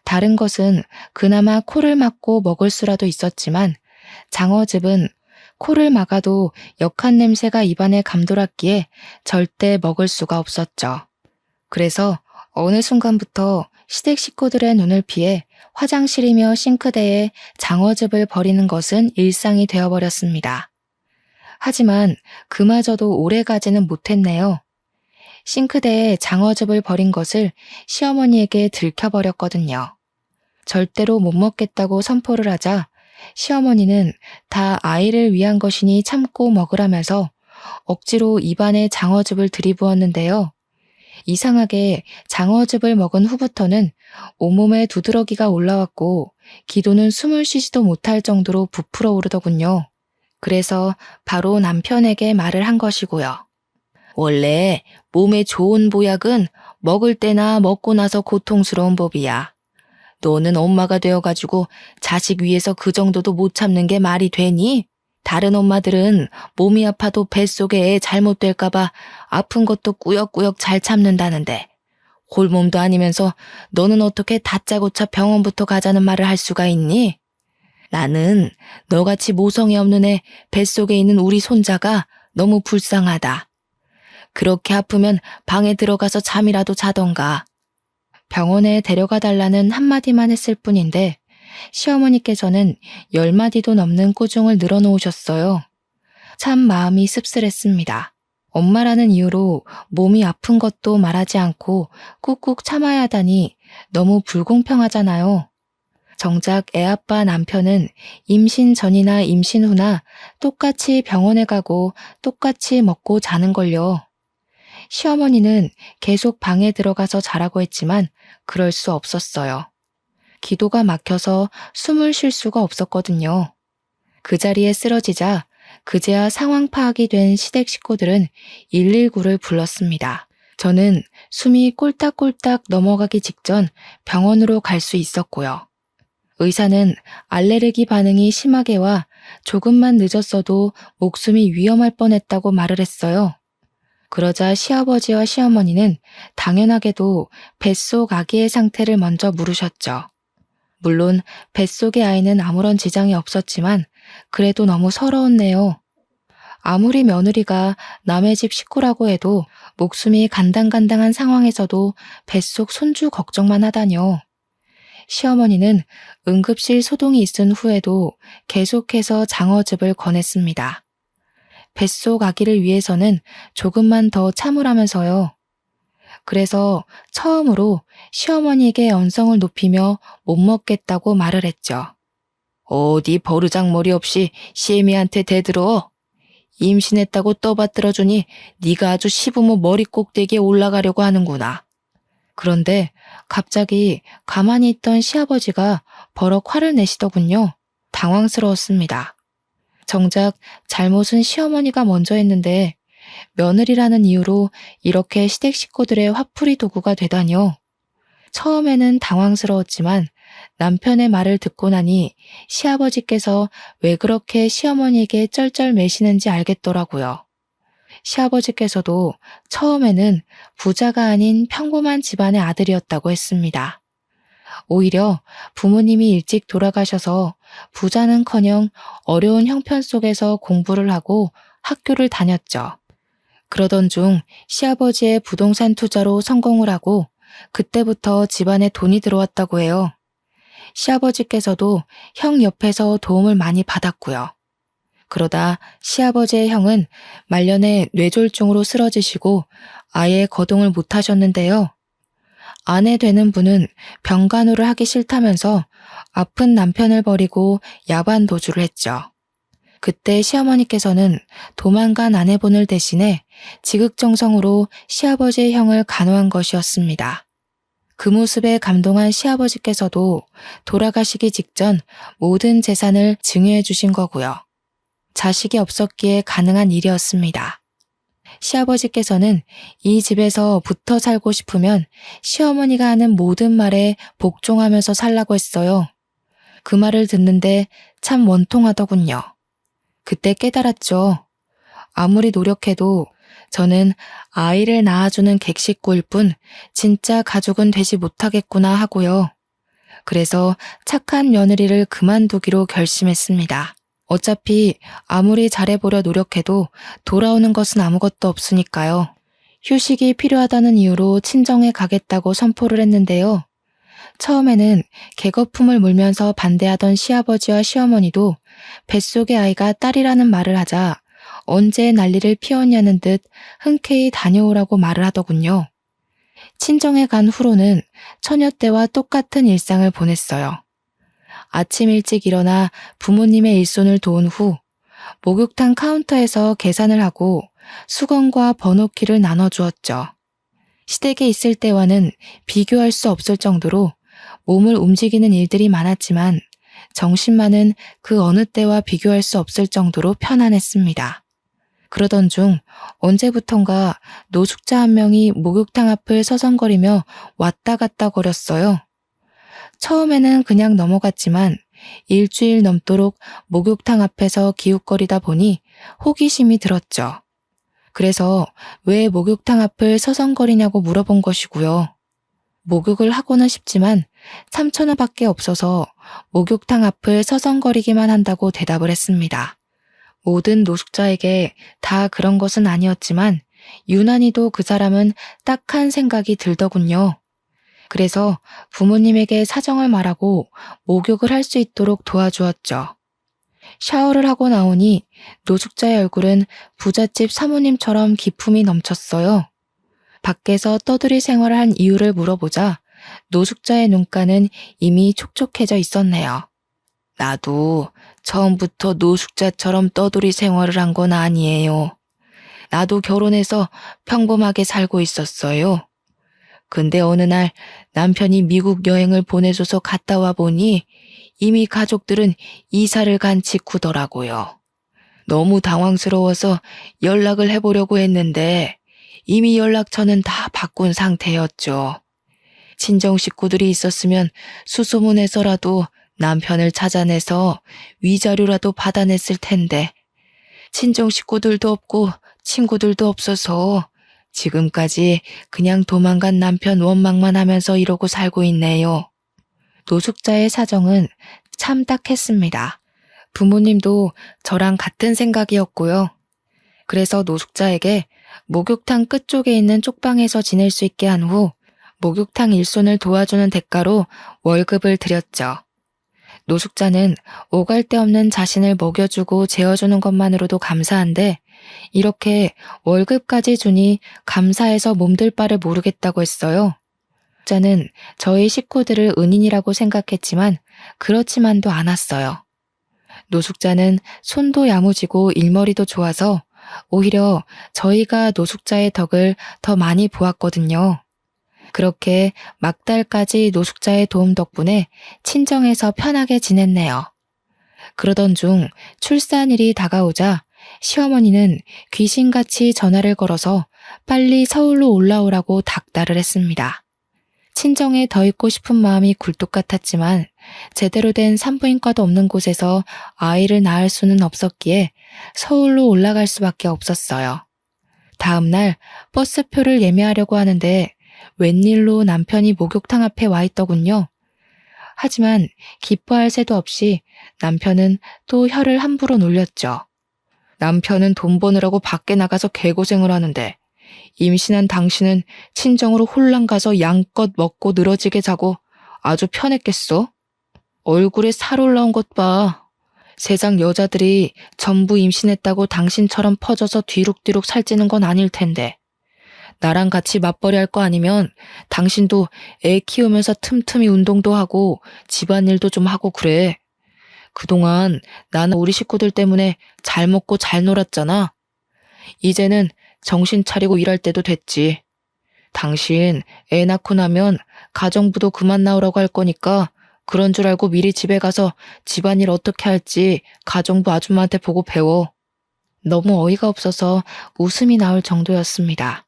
다른 것은 그나마 코를 막고 먹을 수라도 있었지만 장어즙은 코를 막아도 역한 냄새가 입안에 감돌았기에 절대 먹을 수가 없었죠. 그래서 어느 순간부터 시댁 식구들의 눈을 피해 화장실이며 싱크대에 장어즙을 버리는 것은 일상이 되어버렸습니다. 하지만 그마저도 오래가지는 못했네요. 싱크대에 장어즙을 버린 것을 시어머니에게 들켜버렸거든요. 절대로 못 먹겠다고 선포를 하자 시어머니는 다 아이를 위한 것이니 참고 먹으라면서 억지로 입안에 장어즙을 들이부었는데요. 이상하게 장어즙을 먹은 후부터는 온몸에 두드러기가 올라왔고 기도는 숨을 쉬지도 못할 정도로 부풀어 오르더군요. 그래서 바로 남편에게 말을 한 것이고요. 원래 몸에 좋은 보약은 먹을 때나 먹고 나서 고통스러운 법이야. 너는 엄마가 되어가지고 자식 위해서 그 정도도 못 참는 게 말이 되니? 다른 엄마들은 몸이 아파도 뱃속에 애 잘못될까봐 아픈 것도 꾸역꾸역 잘 참는다는데 홀몸도 아니면서 너는 어떻게 다짜고짜 병원부터 가자는 말을 할 수가 있니? 나는 너같이 모성이 없는 애 뱃속에 있는 우리 손자가 너무 불쌍하다. 그렇게 아프면 방에 들어가서 잠이라도 자던가. 병원에 데려가 달라는 한마디만 했을 뿐인데 시어머니께서는 10마디도 넘는 꾸중을 늘어놓으셨어요. 참 마음이 씁쓸했습니다. 엄마라는 이유로 몸이 아픈 것도 말하지 않고 꾹꾹 참아야 하다니 너무 불공평하잖아요. 정작 애아빠 남편은 임신 전이나 임신 후나 똑같이 병원에 가고 똑같이 먹고 자는걸요. 시어머니는 계속 방에 들어가서 자라고 했지만 그럴 수 없었어요. 기도가 막혀서 숨을 쉴 수가 없었거든요. 그 자리에 쓰러지자 그제야 상황 파악이 된 시댁 식구들은 119를 불렀습니다. 저는 숨이 꼴딱꼴딱 넘어가기 직전 병원으로 갈 수 있었고요. 의사는 알레르기 반응이 심하게 와 조금만 늦었어도 목숨이 위험할 뻔했다고 말을 했어요. 그러자 시아버지와 시어머니는 당연하게도 뱃속 아기의 상태를 먼저 물으셨죠. 물론 뱃속의 아이는 아무런 지장이 없었지만 그래도 너무 서러웠네요. 아무리 며느리가 남의 집 식구라고 해도 목숨이 간당간당한 상황에서도 뱃속 손주 걱정만 하다뇨. 시어머니는 응급실 소동이 있은 후에도 계속해서 장어즙을 권했습니다. 뱃속 아기를 위해서는 조금만 더 참으라면서요. 그래서 처음으로 시어머니에게 언성을 높이며 못 먹겠다고 말을 했죠. 어디 버르장머리 없이 시애미한테 대들어. 임신했다고 떠받들어주니 네가 아주 시부모 머리 꼭대기에 올라가려고 하는구나. 그런데 갑자기 가만히 있던 시아버지가 버럭 화를 내시더군요. 당황스러웠습니다. 정작 잘못은 시어머니가 먼저 했는데 며느리라는 이유로 이렇게 시댁 식구들의 화풀이 도구가 되다니요. 처음에는 당황스러웠지만 남편의 말을 듣고 나니 시아버지께서 왜 그렇게 시어머니에게 쩔쩔매시는지 알겠더라고요. 시아버지께서도 처음에는 부자가 아닌 평범한 집안의 아들이었다고 했습니다. 오히려 부모님이 일찍 돌아가셔서 부자는커녕 어려운 형편 속에서 공부를 하고 학교를 다녔죠. 그러던 중 시아버지의 부동산 투자로 성공을 하고 그때부터 집안에 돈이 들어왔다고 해요. 시아버지께서도 형 옆에서 도움을 많이 받았고요. 그러다 시아버지의 형은 말년에 뇌졸중으로 쓰러지시고 아예 거동을 못하셨는데요. 아내 되는 분은 병간호를 하기 싫다면서 아픈 남편을 버리고 야반 도주를 했죠. 그때 시어머니께서는 도망간 아내분을 대신해 지극정성으로 시아버지의 형을 간호한 것이었습니다. 그 모습에 감동한 시아버지께서도 돌아가시기 직전 모든 재산을 증여해 주신 거고요. 자식이 없었기에 가능한 일이었습니다. 시아버지께서는 이 집에서 붙어 살고 싶으면 시어머니가 하는 모든 말에 복종하면서 살라고 했어요. 그 말을 듣는데 참 원통하더군요. 그때 깨달았죠. 아무리 노력해도 저는 아이를 낳아주는 객식구일 뿐 진짜 가족은 되지 못하겠구나 하고요. 그래서 착한 며느리를 그만두기로 결심했습니다. 어차피 아무리 잘해보려 노력해도 돌아오는 것은 아무것도 없으니까요. 휴식이 필요하다는 이유로 친정에 가겠다고 선포를 했는데요. 처음에는 개거품을 물면서 반대하던 시아버지와 시어머니도 뱃속의 아이가 딸이라는 말을 하자 언제 난리를 피웠냐는 듯 흔쾌히 다녀오라고 말을 하더군요. 친정에 간 후로는 처녀 때와 똑같은 일상을 보냈어요. 아침 일찍 일어나 부모님의 일손을 도운 후 목욕탕 카운터에서 계산을 하고 수건과 번호키를 나눠주었죠. 시댁에 있을 때와는 비교할 수 없을 정도로 몸을 움직이는 일들이 많았지만 정신만은 그 어느 때와 비교할 수 없을 정도로 편안했습니다. 그러던 중 언제부턴가 노숙자 한 명이 목욕탕 앞을 서성거리며 왔다 갔다 거렸어요. 처음에는 그냥 넘어갔지만 일주일 넘도록 목욕탕 앞에서 기웃거리다 보니 호기심이 들었죠. 그래서 왜 목욕탕 앞을 서성거리냐고 물어본 것이고요. 목욕을 하고는 싶지만 3,000원밖에 없어서 목욕탕 앞을 서성거리기만 한다고 대답을 했습니다. 모든 노숙자에게 다 그런 것은 아니었지만 유난히도 그 사람은 딱한 생각이 들더군요. 그래서 부모님에게 사정을 말하고 목욕을 할 수 있도록 도와주었죠. 샤워를 하고 나오니 노숙자의 얼굴은 부잣집 사모님처럼 기품이 넘쳤어요. 밖에서 떠들이 생활을 한 이유를 물어보자 노숙자의 눈가는 이미 촉촉해져 있었네요. 나도 처음부터 노숙자처럼 떠돌이 생활을 한 건 아니에요. 나도 결혼해서 평범하게 살고 있었어요. 근데 어느 날 남편이 미국 여행을 보내줘서 갔다 와 보니 이미 가족들은 이사를 간 직후더라고요. 너무 당황스러워서 연락을 해보려고 했는데 이미 연락처는 다 바꾼 상태였죠. 친정 식구들이 있었으면 수소문해서라도 남편을 찾아내서 위자료라도 받아냈을 텐데 친정 식구들도 없고 친구들도 없어서 지금까지 그냥 도망간 남편 원망만 하면서 이러고 살고 있네요. 노숙자의 사정은 참 딱했습니다. 부모님도 저랑 같은 생각이었고요. 그래서 노숙자에게 목욕탕 끝쪽에 있는 쪽방에서 지낼 수 있게 한 후 목욕탕 일손을 도와주는 대가로 월급을 드렸죠. 노숙자는 오갈 데 없는 자신을 먹여주고 재워주는 것만으로도 감사한데 이렇게 월급까지 주니 감사해서 몸둘 바를 모르겠다고 했어요. 노숙자는 저희 식구들을 은인이라고 생각했지만 그렇지만도 않았어요. 노숙자는 손도 야무지고 일머리도 좋아서 오히려 저희가 노숙자의 덕을 더 많이 보았거든요. 그렇게 막달까지 노숙자의 도움 덕분에 친정에서 편하게 지냈네요. 그러던 중 출산일이 다가오자 시어머니는 귀신같이 전화를 걸어서 빨리 서울로 올라오라고 닥달을 했습니다. 친정에 더 있고 싶은 마음이 굴뚝 같았지만 제대로 된 산부인과도 없는 곳에서 아이를 낳을 수는 없었기에 서울로 올라갈 수밖에 없었어요. 다음 날 버스표를 예매하려고 하는데 웬일로 남편이 목욕탕 앞에 와 있더군요. 하지만 기뻐할 새도 없이 남편은 또 혀를 함부로 놀렸죠. 남편은 돈 버느라고 밖에 나가서 개고생을 하는데 임신한 당신은 친정으로 홀랑 가서 양껏 먹고 늘어지게 자고 아주 편했겠어? 얼굴에 살 올라온 것 봐. 세상 여자들이 전부 임신했다고 당신처럼 퍼져서 뒤룩뒤룩 살찌는 건 아닐 텐데. 나랑 같이 맞벌이 할 거 아니면 당신도 애 키우면서 틈틈이 운동도 하고 집안일도 좀 하고 그래. 그동안 나는 우리 식구들 때문에 잘 먹고 잘 놀았잖아. 이제는 정신 차리고 일할 때도 됐지. 당신 애 낳고 나면 가정부도 그만 나오라고 할 거니까 그런 줄 알고 미리 집에 가서 집안일 어떻게 할지 가정부 아줌마한테 보고 배워. 너무 어이가 없어서 웃음이 나올 정도였습니다.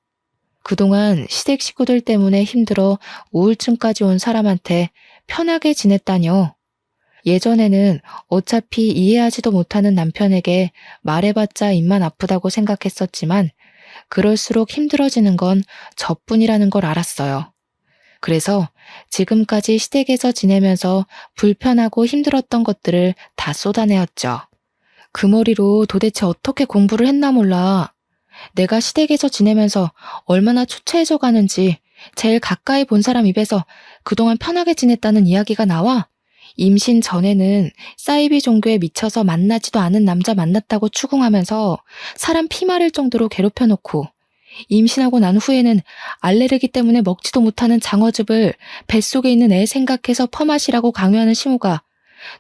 그동안 시댁 식구들 때문에 힘들어 우울증까지 온 사람한테 편하게 지냈다뇨. 예전에는 어차피 이해하지도 못하는 남편에게 말해봤자 입만 아프다고 생각했었지만 그럴수록 힘들어지는 건 저뿐이라는 걸 알았어요. 그래서 지금까지 시댁에서 지내면서 불편하고 힘들었던 것들을 다 쏟아내었죠. 그 머리로 도대체 어떻게 공부를 했나 몰라. 내가 시댁에서 지내면서 얼마나 초췌해져 가는지 제일 가까이 본 사람 입에서 그동안 편하게 지냈다는 이야기가 나와. 임신 전에는 사이비 종교에 미쳐서 만나지도 않은 남자 만났다고 추궁하면서 사람 피 마를 정도로 괴롭혀놓고 임신하고 난 후에는 알레르기 때문에 먹지도 못하는 장어즙을 뱃속에 있는 애 생각해서 퍼마시라고 강요하는 시모가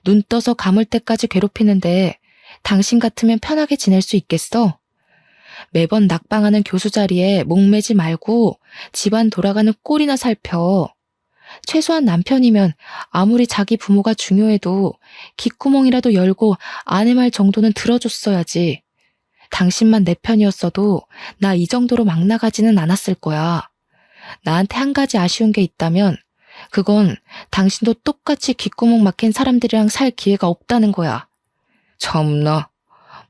눈 떠서 감을 때까지 괴롭히는데 당신 같으면 편하게 지낼 수 있겠어? 매번 낙방하는 교수 자리에 목매지 말고 집안 돌아가는 꼴이나 살펴. 최소한 남편이면 아무리 자기 부모가 중요해도 귓구멍이라도 열고 아내 말 정도는 들어줬어야지. 당신만 내 편이었어도 나 이 정도로 막 나가지는 않았을 거야. 나한테 한 가지 아쉬운 게 있다면 그건 당신도 똑같이 귓구멍 막힌 사람들이랑 살 기회가 없다는 거야. 참나.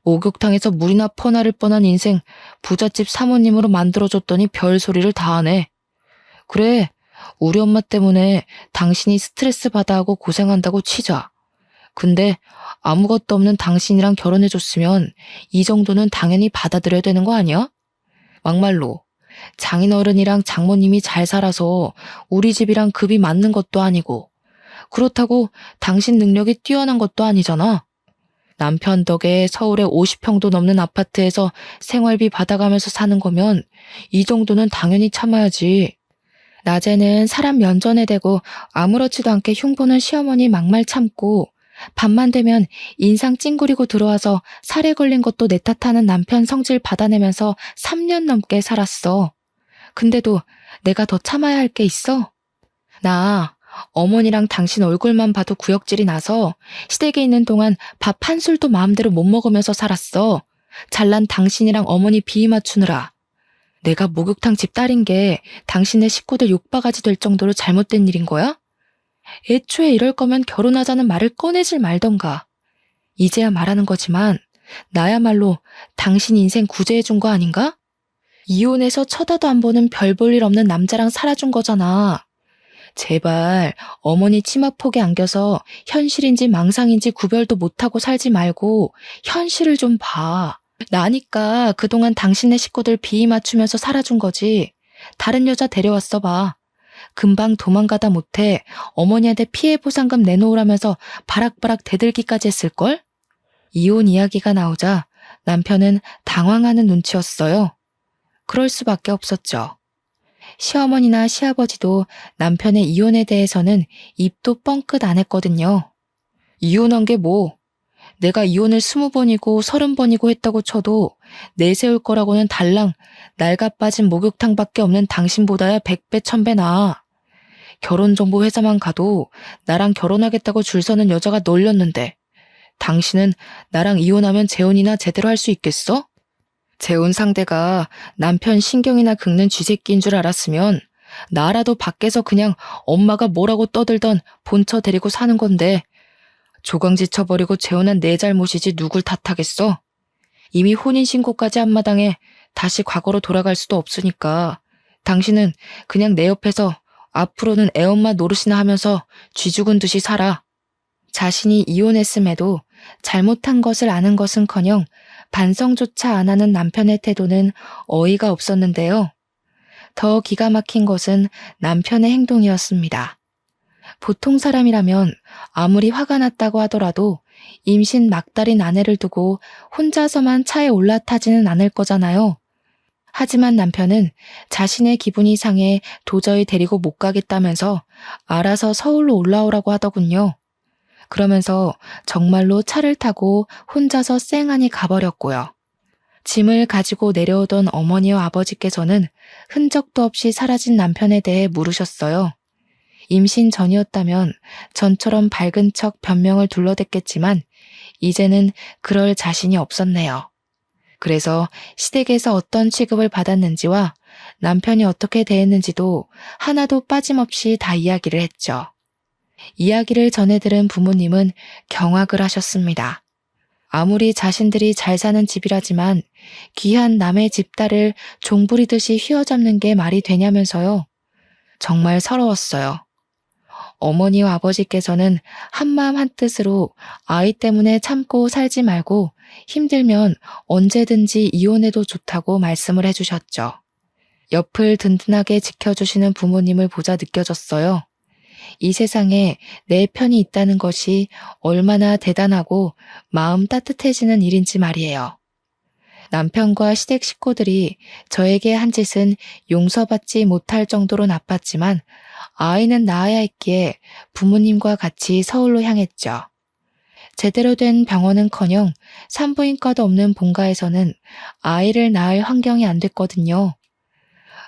목욕탕에서 물이나 퍼나를 뻔한 인생 부잣집 사모님으로 만들어줬더니 별소리를 다 하네. 그래, 우리 엄마 때문에 당신이 스트레스 받아하고 고생한다고 치자. 근데 아무것도 없는 당신이랑 결혼해줬으면 이 정도는 당연히 받아들여야 되는 거 아니야? 막말로 장인어른이랑 장모님이 잘 살아서 우리 집이랑 급이 맞는 것도 아니고 그렇다고 당신 능력이 뛰어난 것도 아니잖아. 남편 덕에 서울에 50평도 넘는 아파트에서 생활비 받아가면서 사는 거면 이 정도는 당연히 참아야지. 낮에는 사람 면전에 대고 아무렇지도 않게 흉보는 시어머니 막말 참고 밤만 되면 인상 찡그리고 들어와서 살에 걸린 것도 내 탓하는 남편 성질 받아내면서 3년 넘게 살았어. 근데도 내가 더 참아야 할 게 있어? 나 어머니랑 당신 얼굴만 봐도 구역질이 나서 시댁에 있는 동안 밥 한 술도 마음대로 못 먹으면서 살았어. 잘난 당신이랑 어머니 비위 맞추느라. 내가 목욕탕 집 딸인 게 당신네 식구들 욕바가지 될 정도로 잘못된 일인 거야? 애초에 이럴 거면 결혼하자는 말을 꺼내질 말던가. 이제야 말하는 거지만 나야말로 당신 인생 구제해준 거 아닌가? 이혼해서 쳐다도 안 보는 별 볼 일 없는 남자랑 살아준 거잖아. 제발 어머니 치마폭에 안겨서 현실인지 망상인지 구별도 못하고 살지 말고 현실을 좀 봐. 나니까 그동안 당신네 식구들 비위 맞추면서 살아준 거지. 다른 여자 데려왔어 봐. 금방 도망가다 못해 어머니한테 피해 보상금 내놓으라면서 바락바락 대들기까지 했을걸? 이혼 이야기가 나오자 남편은 당황하는 눈치였어요. 그럴 수밖에 없었죠. 시어머니나 시아버지도 남편의 이혼에 대해서는 입도 뻥끗 안 했거든요. 이혼한 게 뭐? 내가 이혼을 20번이고 30번이고 했다고 쳐도 내세울 거라고는 달랑 낡아 빠진 목욕탕밖에 없는 당신보다야 100배 1000배 나아. 결혼정보회사만 가도 나랑 결혼하겠다고 줄 서는 여자가 널렸는데 당신은 나랑 이혼하면 재혼이나 제대로 할 수 있겠어? 재혼 상대가 남편 신경이나 긁는 쥐새끼인 줄 알았으면 나라도 밖에서 그냥 엄마가 뭐라고 떠들던 본처 데리고 사는 건데 조강지 쳐버리고 재혼한 내 잘못이지 누굴 탓하겠어? 이미 혼인신고까지 한 마당에 다시 과거로 돌아갈 수도 없으니까 당신은 그냥 내 옆에서 앞으로는 애엄마 노릇이나 하면서 쥐 죽은 듯이 살아. 자신이 이혼했음에도 잘못한 것을 아는 것은커녕 반성조차 안 하는 남편의 태도는 어이가 없었는데요. 더 기가 막힌 것은 남편의 행동이었습니다. 보통 사람이라면 아무리 화가 났다고 하더라도 임신 막달인 아내를 두고 혼자서만 차에 올라타지는 않을 거잖아요. 하지만 남편은 자신의 기분이 상해 도저히 데리고 못 가겠다면서 알아서 서울로 올라오라고 하더군요. 그러면서 정말로 차를 타고 혼자서 쌩하니 가버렸고요. 짐을 가지고 내려오던 어머니와 아버지께서는 흔적도 없이 사라진 남편에 대해 물으셨어요. 임신 전이었다면 전처럼 밝은 척 변명을 둘러댔겠지만 이제는 그럴 자신이 없었네요. 그래서 시댁에서 어떤 취급을 받았는지와 남편이 어떻게 대했는지도 하나도 빠짐없이 다 이야기를 했죠. 이야기를 전해 들은 부모님은 경악을 하셨습니다. 아무리 자신들이 잘 사는 집이라지만 귀한 남의 집딸을 종부리듯이 휘어잡는 게 말이 되냐면서요. 정말 서러웠어요. 어머니와 아버지께서는 한마음 한뜻으로 아이 때문에 참고 살지 말고 힘들면 언제든지 이혼해도 좋다고 말씀을 해주셨죠. 옆을 든든하게 지켜주시는 부모님을 보자 느껴졌어요. 이 세상에 내 편이 있다는 것이 얼마나 대단하고 마음 따뜻해지는 일인지 말이에요. 남편과 시댁 식구들이 저에게 한 짓은 용서받지 못할 정도로 나빴지만 아이는 낳아야 했기에 부모님과 같이 서울로 향했죠. 제대로 된 병원은커녕 산부인과도 없는 본가에서는 아이를 낳을 환경이 안 됐거든요.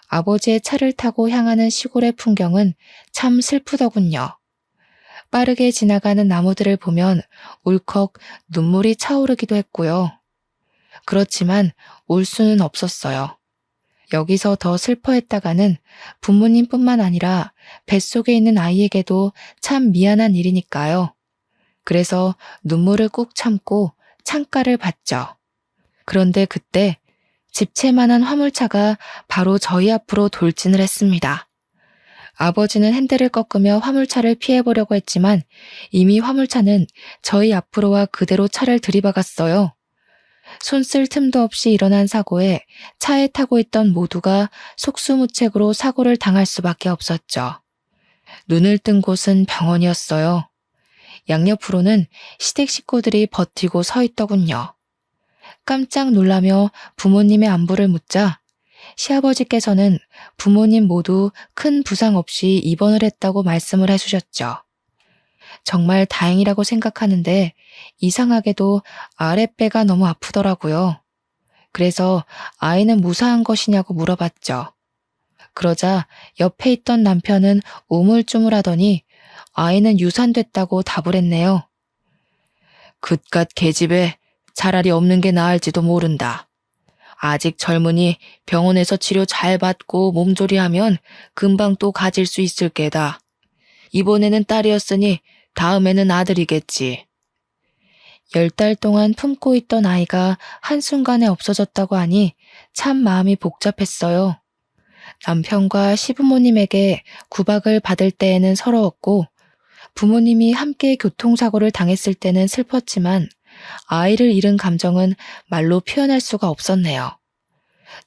아버지의 차를 타고 향하는 시골의 풍경은 참 슬프더군요. 빠르게 지나가는 나무들을 보면 울컥 눈물이 차오르기도 했고요. 그렇지만 울 수는 없었어요. 여기서 더 슬퍼했다가는 부모님뿐만 아니라 뱃속에 있는 아이에게도 참 미안한 일이니까요. 그래서 눈물을 꾹 참고 창가를 봤죠. 그런데 그때 집채만한 화물차가 바로 저희 앞으로 돌진을 했습니다. 아버지는 핸들을 꺾으며 화물차를 피해보려고 했지만 이미 화물차는 저희 앞으로와 그대로 차를 들이박았어요. 손 쓸 틈도 없이 일어난 사고에 차에 타고 있던 모두가 속수무책으로 사고를 당할 수밖에 없었죠. 눈을 뜬 곳은 병원이었어요. 양옆으로는 시댁 식구들이 버티고 서 있더군요. 깜짝 놀라며 부모님의 안부를 묻자 시아버지께서는 부모님 모두 큰 부상 없이 입원을 했다고 말씀을 해주셨죠. 정말 다행이라고 생각하는데 이상하게도 아랫배가 너무 아프더라고요. 그래서 아이는 무사한 것이냐고 물어봤죠. 그러자 옆에 있던 남편은 우물쭈물하더니 아이는 유산됐다고 답을 했네요. 그깟 계집애 차라리 없는 게 나을지도 모른다. 아직 젊으니 병원에서 치료 잘 받고 몸조리하면 금방 또 가질 수 있을 게다. 이번에는 딸이었으니 다음에는 아들이겠지. 10달 동안 품고 있던 아이가 한순간에 없어졌다고 하니 참 마음이 복잡했어요. 남편과 시부모님에게 구박을 받을 때에는 서러웠고 부모님이 함께 교통사고를 당했을 때는 슬펐지만 아이를 잃은 감정은 말로 표현할 수가 없었네요.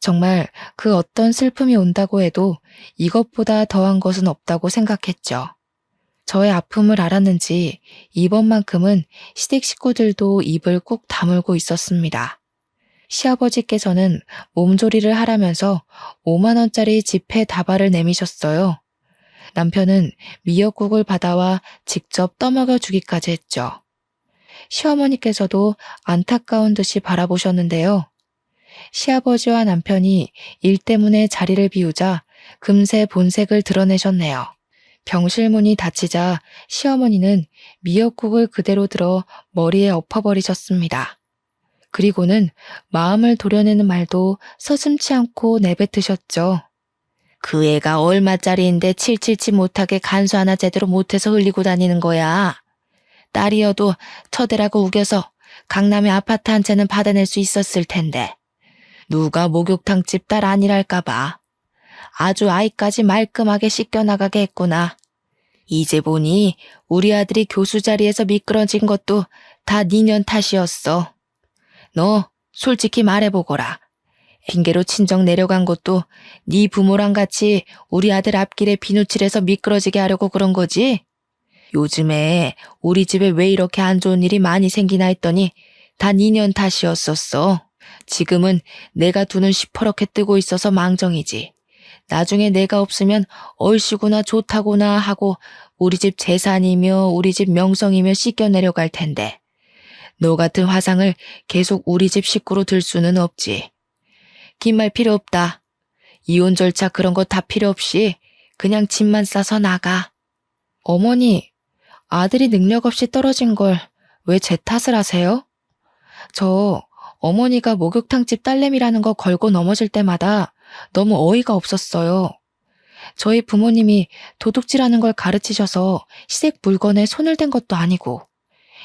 정말 그 어떤 슬픔이 온다고 해도 이것보다 더한 것은 없다고 생각했죠. 저의 아픔을 알았는지 이번만큼은 시댁 식구들도 입을 꾹 다물고 있었습니다. 시아버지께서는 몸조리를 하라면서 5만 원짜리 지폐 다발을 내미셨어요. 남편은 미역국을 받아와 직접 떠먹여 주기까지 했죠. 시어머니께서도 안타까운 듯이 바라보셨는데요. 시아버지와 남편이 일 때문에 자리를 비우자 금세 본색을 드러내셨네요. 병실문이 닫히자 시어머니는 미역국을 그대로 들어 머리에 엎어버리셨습니다. 그리고는 마음을 도려내는 말도 서슴지 않고 내뱉으셨죠. 그 애가 얼마짜리인데 칠칠치 못하게 간수 하나 제대로 못해서 흘리고 다니는 거야. 딸이어도 처대라고 우겨서 강남의 아파트 한 채는 받아낼 수 있었을 텐데. 누가 목욕탕집 딸 아니랄까봐. 아주 아이까지 말끔하게 씻겨나가게 했구나. 이제 보니 우리 아들이 교수 자리에서 미끄러진 것도 다 니년 탓이었어. 너 솔직히 말해보거라. 핑계로 친정 내려간 것도 네 부모랑 같이 우리 아들 앞길에 비누칠해서 미끄러지게 하려고 그런 거지? 요즘에 우리 집에 왜 이렇게 안 좋은 일이 많이 생기나 했더니 다 니년 탓이었었어. 지금은 내가 두 눈 시퍼렇게 뜨고 있어서 망정이지. 나중에 내가 없으면 얼씨구나 좋다구나 하고 우리 집 재산이며 우리 집 명성이며 씻겨 내려갈 텐데. 너 같은 화상을 계속 우리 집 식구로 들 수는 없지. 긴 말 필요 없다. 이혼 절차 그런 거 다 필요 없이 그냥 짐만 싸서 나가. 어머니, 아들이 능력 없이 떨어진 걸 왜 제 탓을 하세요? 저 어머니가 목욕탕집 딸내미라는 거 걸고 넘어질 때마다 너무 어이가 없었어요. 저희 부모님이 도둑질하는 걸 가르치셔서 시댁 물건에 손을 댄 것도 아니고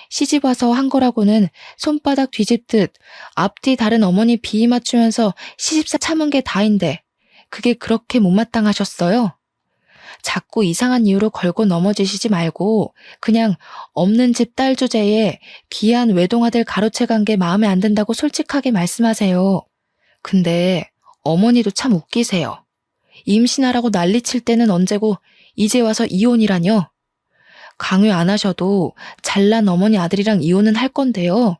시집 와서 한 거라고는 손바닥 뒤집듯 앞뒤 다른 어머니 비위 맞추면서 시집사 참은 게 다인데 그게 그렇게 못마땅하셨어요? 자꾸 이상한 이유로 걸고 넘어지시지 말고 그냥 없는 집 딸 주제에 귀한 외동아들 가로채간 게 마음에 안 든다고 솔직하게 말씀하세요. 근데 어머니도 참 웃기세요. 임신하라고 난리칠 때는 언제고 이제 와서 이혼이라뇨. 강요 안 하셔도 잘난 어머니 아들이랑 이혼은 할 건데요.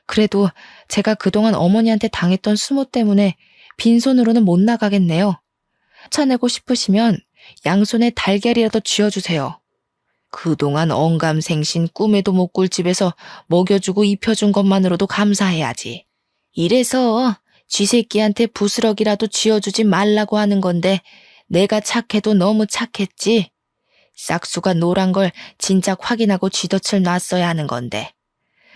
그래도 제가 그동안 어머니한테 당했던 수모 때문에 빈손으로는 못 나가겠네요. 차내고 싶으시면 양손에 달걀이라도 쥐어주세요. 그동안 언감생신 꿈에도 못 꿀 집에서 먹여주고 입혀준 것만으로도 감사해야지. 이래서 쥐새끼한테 부스럭이라도 쥐어주지 말라고 하는 건데 내가 착해도 너무 착했지. 싹수가 노란 걸 진작 확인하고 쥐덫을 놨어야 하는 건데.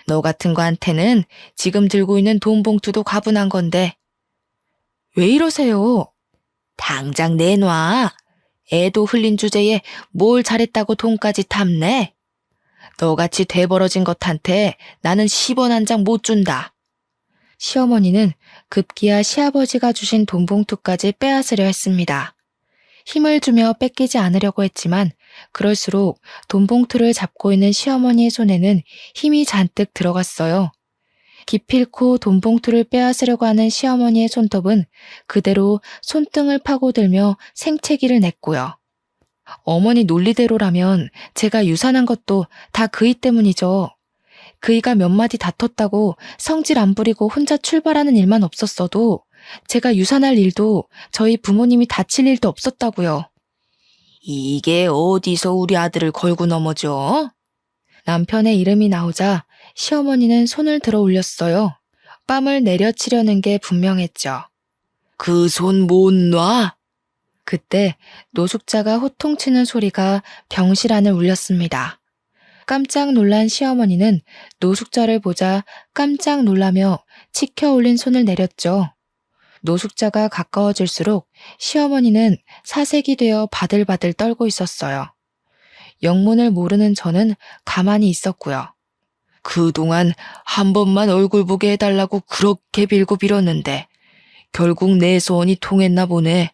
너 같은 거한테는 지금 들고 있는 돈 봉투도 과분한 건데. 왜 이러세요? 당장 내놔. 애도 흘린 주제에 뭘 잘했다고 돈까지 탐내? 너같이 돼버러진 것한테 나는 10원 한 장 못 준다. 시어머니는 급기야 시아버지가 주신 돈 봉투까지 빼앗으려 했습니다. 힘을 주며 뺏기지 않으려고 했지만 그럴수록 돈 봉투를 잡고 있는 시어머니의 손에는 힘이 잔뜩 들어갔어요. 기필코 돈 봉투를 빼앗으려고 하는 시어머니의 손톱은 그대로 손등을 파고들며 생채기를 냈고요. 어머니 논리대로라면 제가 유산한 것도 다 그이 때문이죠. 그이가 몇 마디 다퉜다고 성질 안 부리고 혼자 출발하는 일만 없었어도 제가 유산할 일도 저희 부모님이 다칠 일도 없었다고요. 이게 어디서 우리 아들을 걸고 넘어져? 남편의 이름이 나오자 시어머니는 손을 들어 올렸어요. 뺨을 내려치려는 게 분명했죠. 그 손 못 놔? 그때 노숙자가 호통치는 소리가 병실 안을 울렸습니다. 깜짝 놀란 시어머니는 노숙자를 보자 깜짝 놀라며 치켜 올린 손을 내렸죠. 노숙자가 가까워질수록 시어머니는 사색이 되어 바들바들 떨고 있었어요. 영문을 모르는 저는 가만히 있었고요.
그동안 한 번만 얼굴 보게 해달라고 그렇게 빌고 빌었는데 결국 내 소원이 통했나 보네.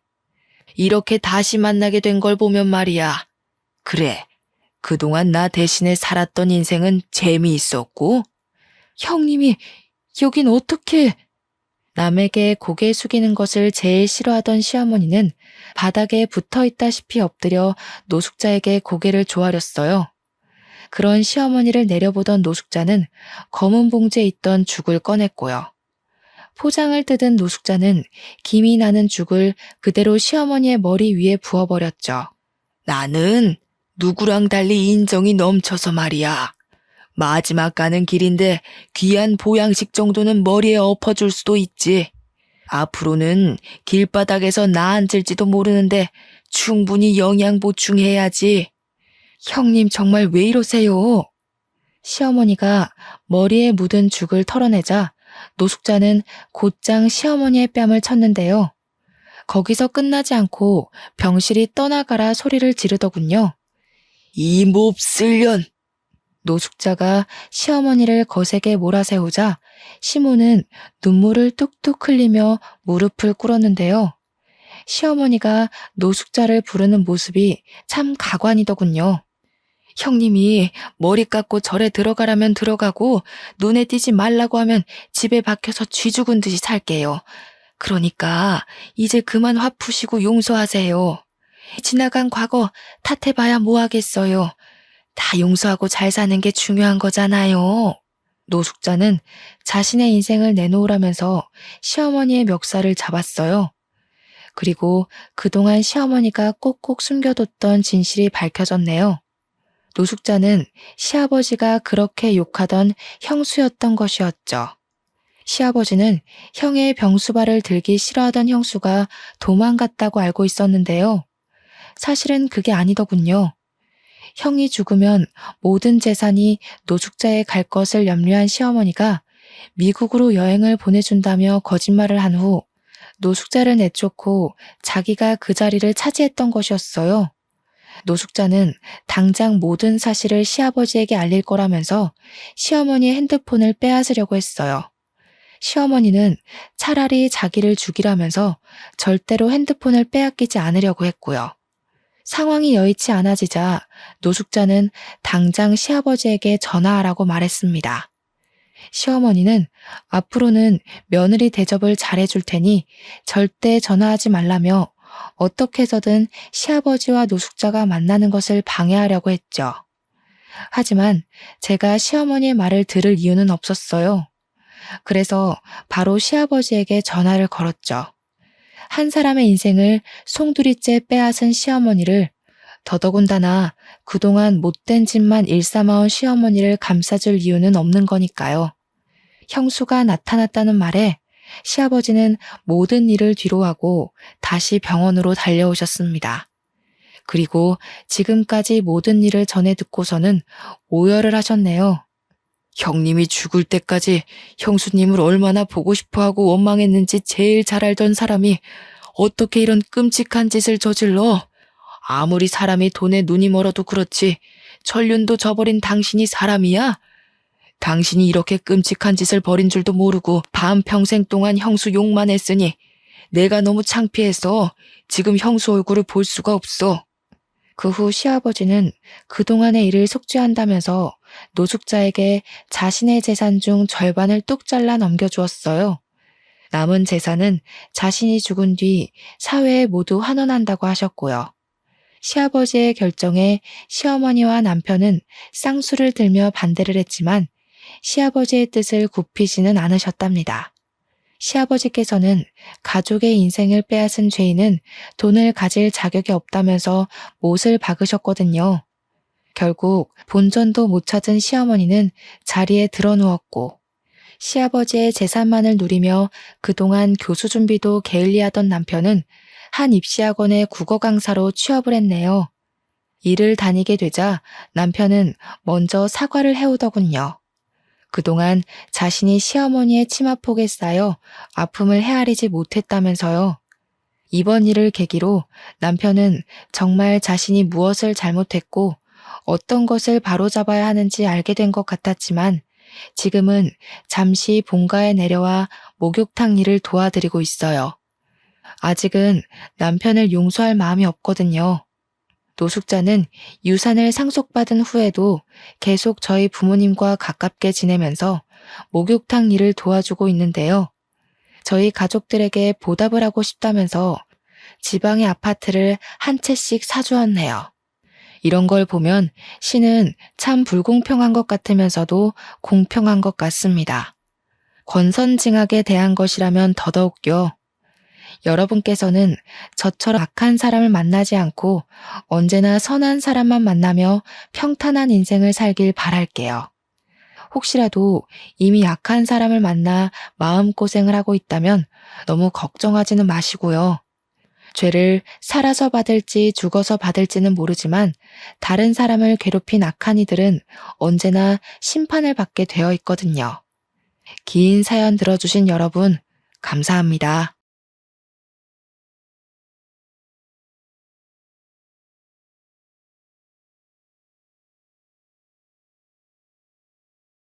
이렇게 다시 만나게 된 걸 보면 말이야. 그래, 그동안 나 대신에 살았던 인생은 재미있었고.
형님이 여긴 어떻게? 남에게 고개 숙이는 것을 제일 싫어하던 시어머니는 바닥에 붙어 있다시피 엎드려 노숙자에게 고개를 조아렸어요. 그런 시어머니를 내려보던 노숙자는 검은 봉지에 있던 죽을 꺼냈고요. 포장을 뜯은 노숙자는 김이 나는 죽을 그대로 시어머니의 머리 위에 부어버렸죠.
나는 누구랑 달리 인정이 넘쳐서 말이야. 마지막 가는 길인데 귀한 보양식 정도는 머리에 엎어줄 수도 있지. 앞으로는 길바닥에서 나 앉을지도 모르는데 충분히 영양 보충해야지.
형님 정말 왜 이러세요? 시어머니가 머리에 묻은 죽을 털어내자 노숙자는 곧장 시어머니의 뺨을 쳤는데요. 거기서 끝나지 않고 병실이 떠나가라 소리를 지르더군요.
이 몹쓸년!
노숙자가 시어머니를 거세게 몰아세우자 시모는 눈물을 뚝뚝 흘리며 무릎을 꿇었는데요. 시어머니가 노숙자를 부르는 모습이 참 가관이더군요. 형님이 머리 깎고 절에 들어가라면 들어가고 눈에 띄지 말라고 하면 집에 박혀서 쥐 죽은 듯이 살게요. 그러니까 이제 그만 화 푸시고 용서하세요. 지나간 과거 탓해봐야 뭐 하겠어요. 다 용서하고 잘 사는 게 중요한 거잖아요. 노숙자는 자신의 인생을 내놓으라면서 시어머니의 멱살을 잡았어요. 그리고 그동안 시어머니가 꼭꼭 숨겨뒀던 진실이 밝혀졌네요. 노숙자는 시아버지가 그렇게 욕하던 형수였던 것이었죠. 시아버지는 형의 병수발을 들기 싫어하던 형수가 도망갔다고 알고 있었는데요. 사실은 그게 아니더군요. 형이 죽으면 모든 재산이 노숙자에 갈 것을 염려한 시어머니가 미국으로 여행을 보내준다며 거짓말을 한 후 노숙자를 내쫓고 자기가 그 자리를 차지했던 것이었어요. 노숙자는 당장 모든 사실을 시아버지에게 알릴 거라면서 시어머니의 핸드폰을 빼앗으려고 했어요. 시어머니는 차라리 자기를 죽이라면서 절대로 핸드폰을 빼앗기지 않으려고 했고요. 상황이 여의치 않아지자 노숙자는 당장 시아버지에게 전화하라고 말했습니다. 시어머니는 앞으로는 며느리 대접을 잘해줄 테니 절대 전화하지 말라며 어떻게 해서든 시아버지와 노숙자가 만나는 것을 방해하려고 했죠. 하지만 제가 시어머니의 말을 들을 이유는 없었어요. 그래서 바로 시아버지에게 전화를 걸었죠. 한 사람의 인생을 송두리째 빼앗은 시어머니를, 더더군다나 그동안 못된 짓만 일삼아온 시어머니를 감싸줄 이유는 없는 거니까요. 형수가 나타났다는 말에 시아버지는 모든 일을 뒤로하고 다시 병원으로 달려오셨습니다. 그리고 지금까지 모든 일을 전해 듣고서는 오열을 하셨네요.
형님이 죽을 때까지 형수님을 얼마나 보고 싶어하고 원망했는지 제일 잘 알던 사람이 어떻게 이런 끔찍한 짓을 저질러? 아무리 사람이 돈에 눈이 멀어도 그렇지 천륜도 저버린 당신이 사람이야? 당신이 이렇게 끔찍한 짓을 벌인 줄도 모르고 반평생 동안 형수 욕만 했으니 내가 너무 창피해서 지금 형수 얼굴을 볼 수가 없어.
그 후 시아버지는 그동안의 일을 속죄한다면서 노숙자에게 자신의 재산 중 절반을 뚝 잘라 넘겨주었어요. 남은 재산은 자신이 죽은 뒤 사회에 모두 환원한다고 하셨고요. 시아버지의 결정에 시어머니와 남편은 쌍수를 들며 반대를 했지만 시아버지의 뜻을 굽히지는 않으셨답니다. 시아버지께서는 가족의 인생을 빼앗은 죄인은 돈을 가질 자격이 없다면서 못을 박으셨거든요. 결국 본전도 못 찾은 시어머니는 자리에 드러누웠고 시아버지의 재산만을 누리며 그동안 교수 준비도 게을리하던 남편은 한 입시학원의 국어 강사로 취업을 했네요. 일을 다니게 되자 남편은 먼저 사과를 해오더군요. 그동안 자신이 시어머니의 치마폭에 쌓여 아픔을 헤아리지 못했다면서요. 이번 일을 계기로 남편은 정말 자신이 무엇을 잘못했고 어떤 것을 바로잡아야 하는지 알게 된 것 같았지만 지금은 잠시 본가에 내려와 목욕탕 일을 도와드리고 있어요. 아직은 남편을 용서할 마음이 없거든요. 노숙자는 유산을 상속받은 후에도 계속 저희 부모님과 가깝게 지내면서 목욕탕 일을 도와주고 있는데요. 저희 가족들에게 보답을 하고 싶다면서 지방의 아파트를 한 채씩 사주었네요. 이런 걸 보면 시는 참 불공평한 것 같으면서도 공평한 것 같습니다. 권선징악에 대한 것이라면 더더욱요. 여러분께서는 저처럼 악한 사람을 만나지 않고 언제나 선한 사람만 만나며 평탄한 인생을 살길 바랄게요. 혹시라도 이미 악한 사람을 만나 마음고생을 하고 있다면 너무 걱정하지는 마시고요. 죄를 살아서 받을지 죽어서 받을지는 모르지만 다른 사람을 괴롭힌 악한 이들은 언제나 심판을 받게 되어 있거든요. 긴 사연 들어주신 여러분, 감사합니다.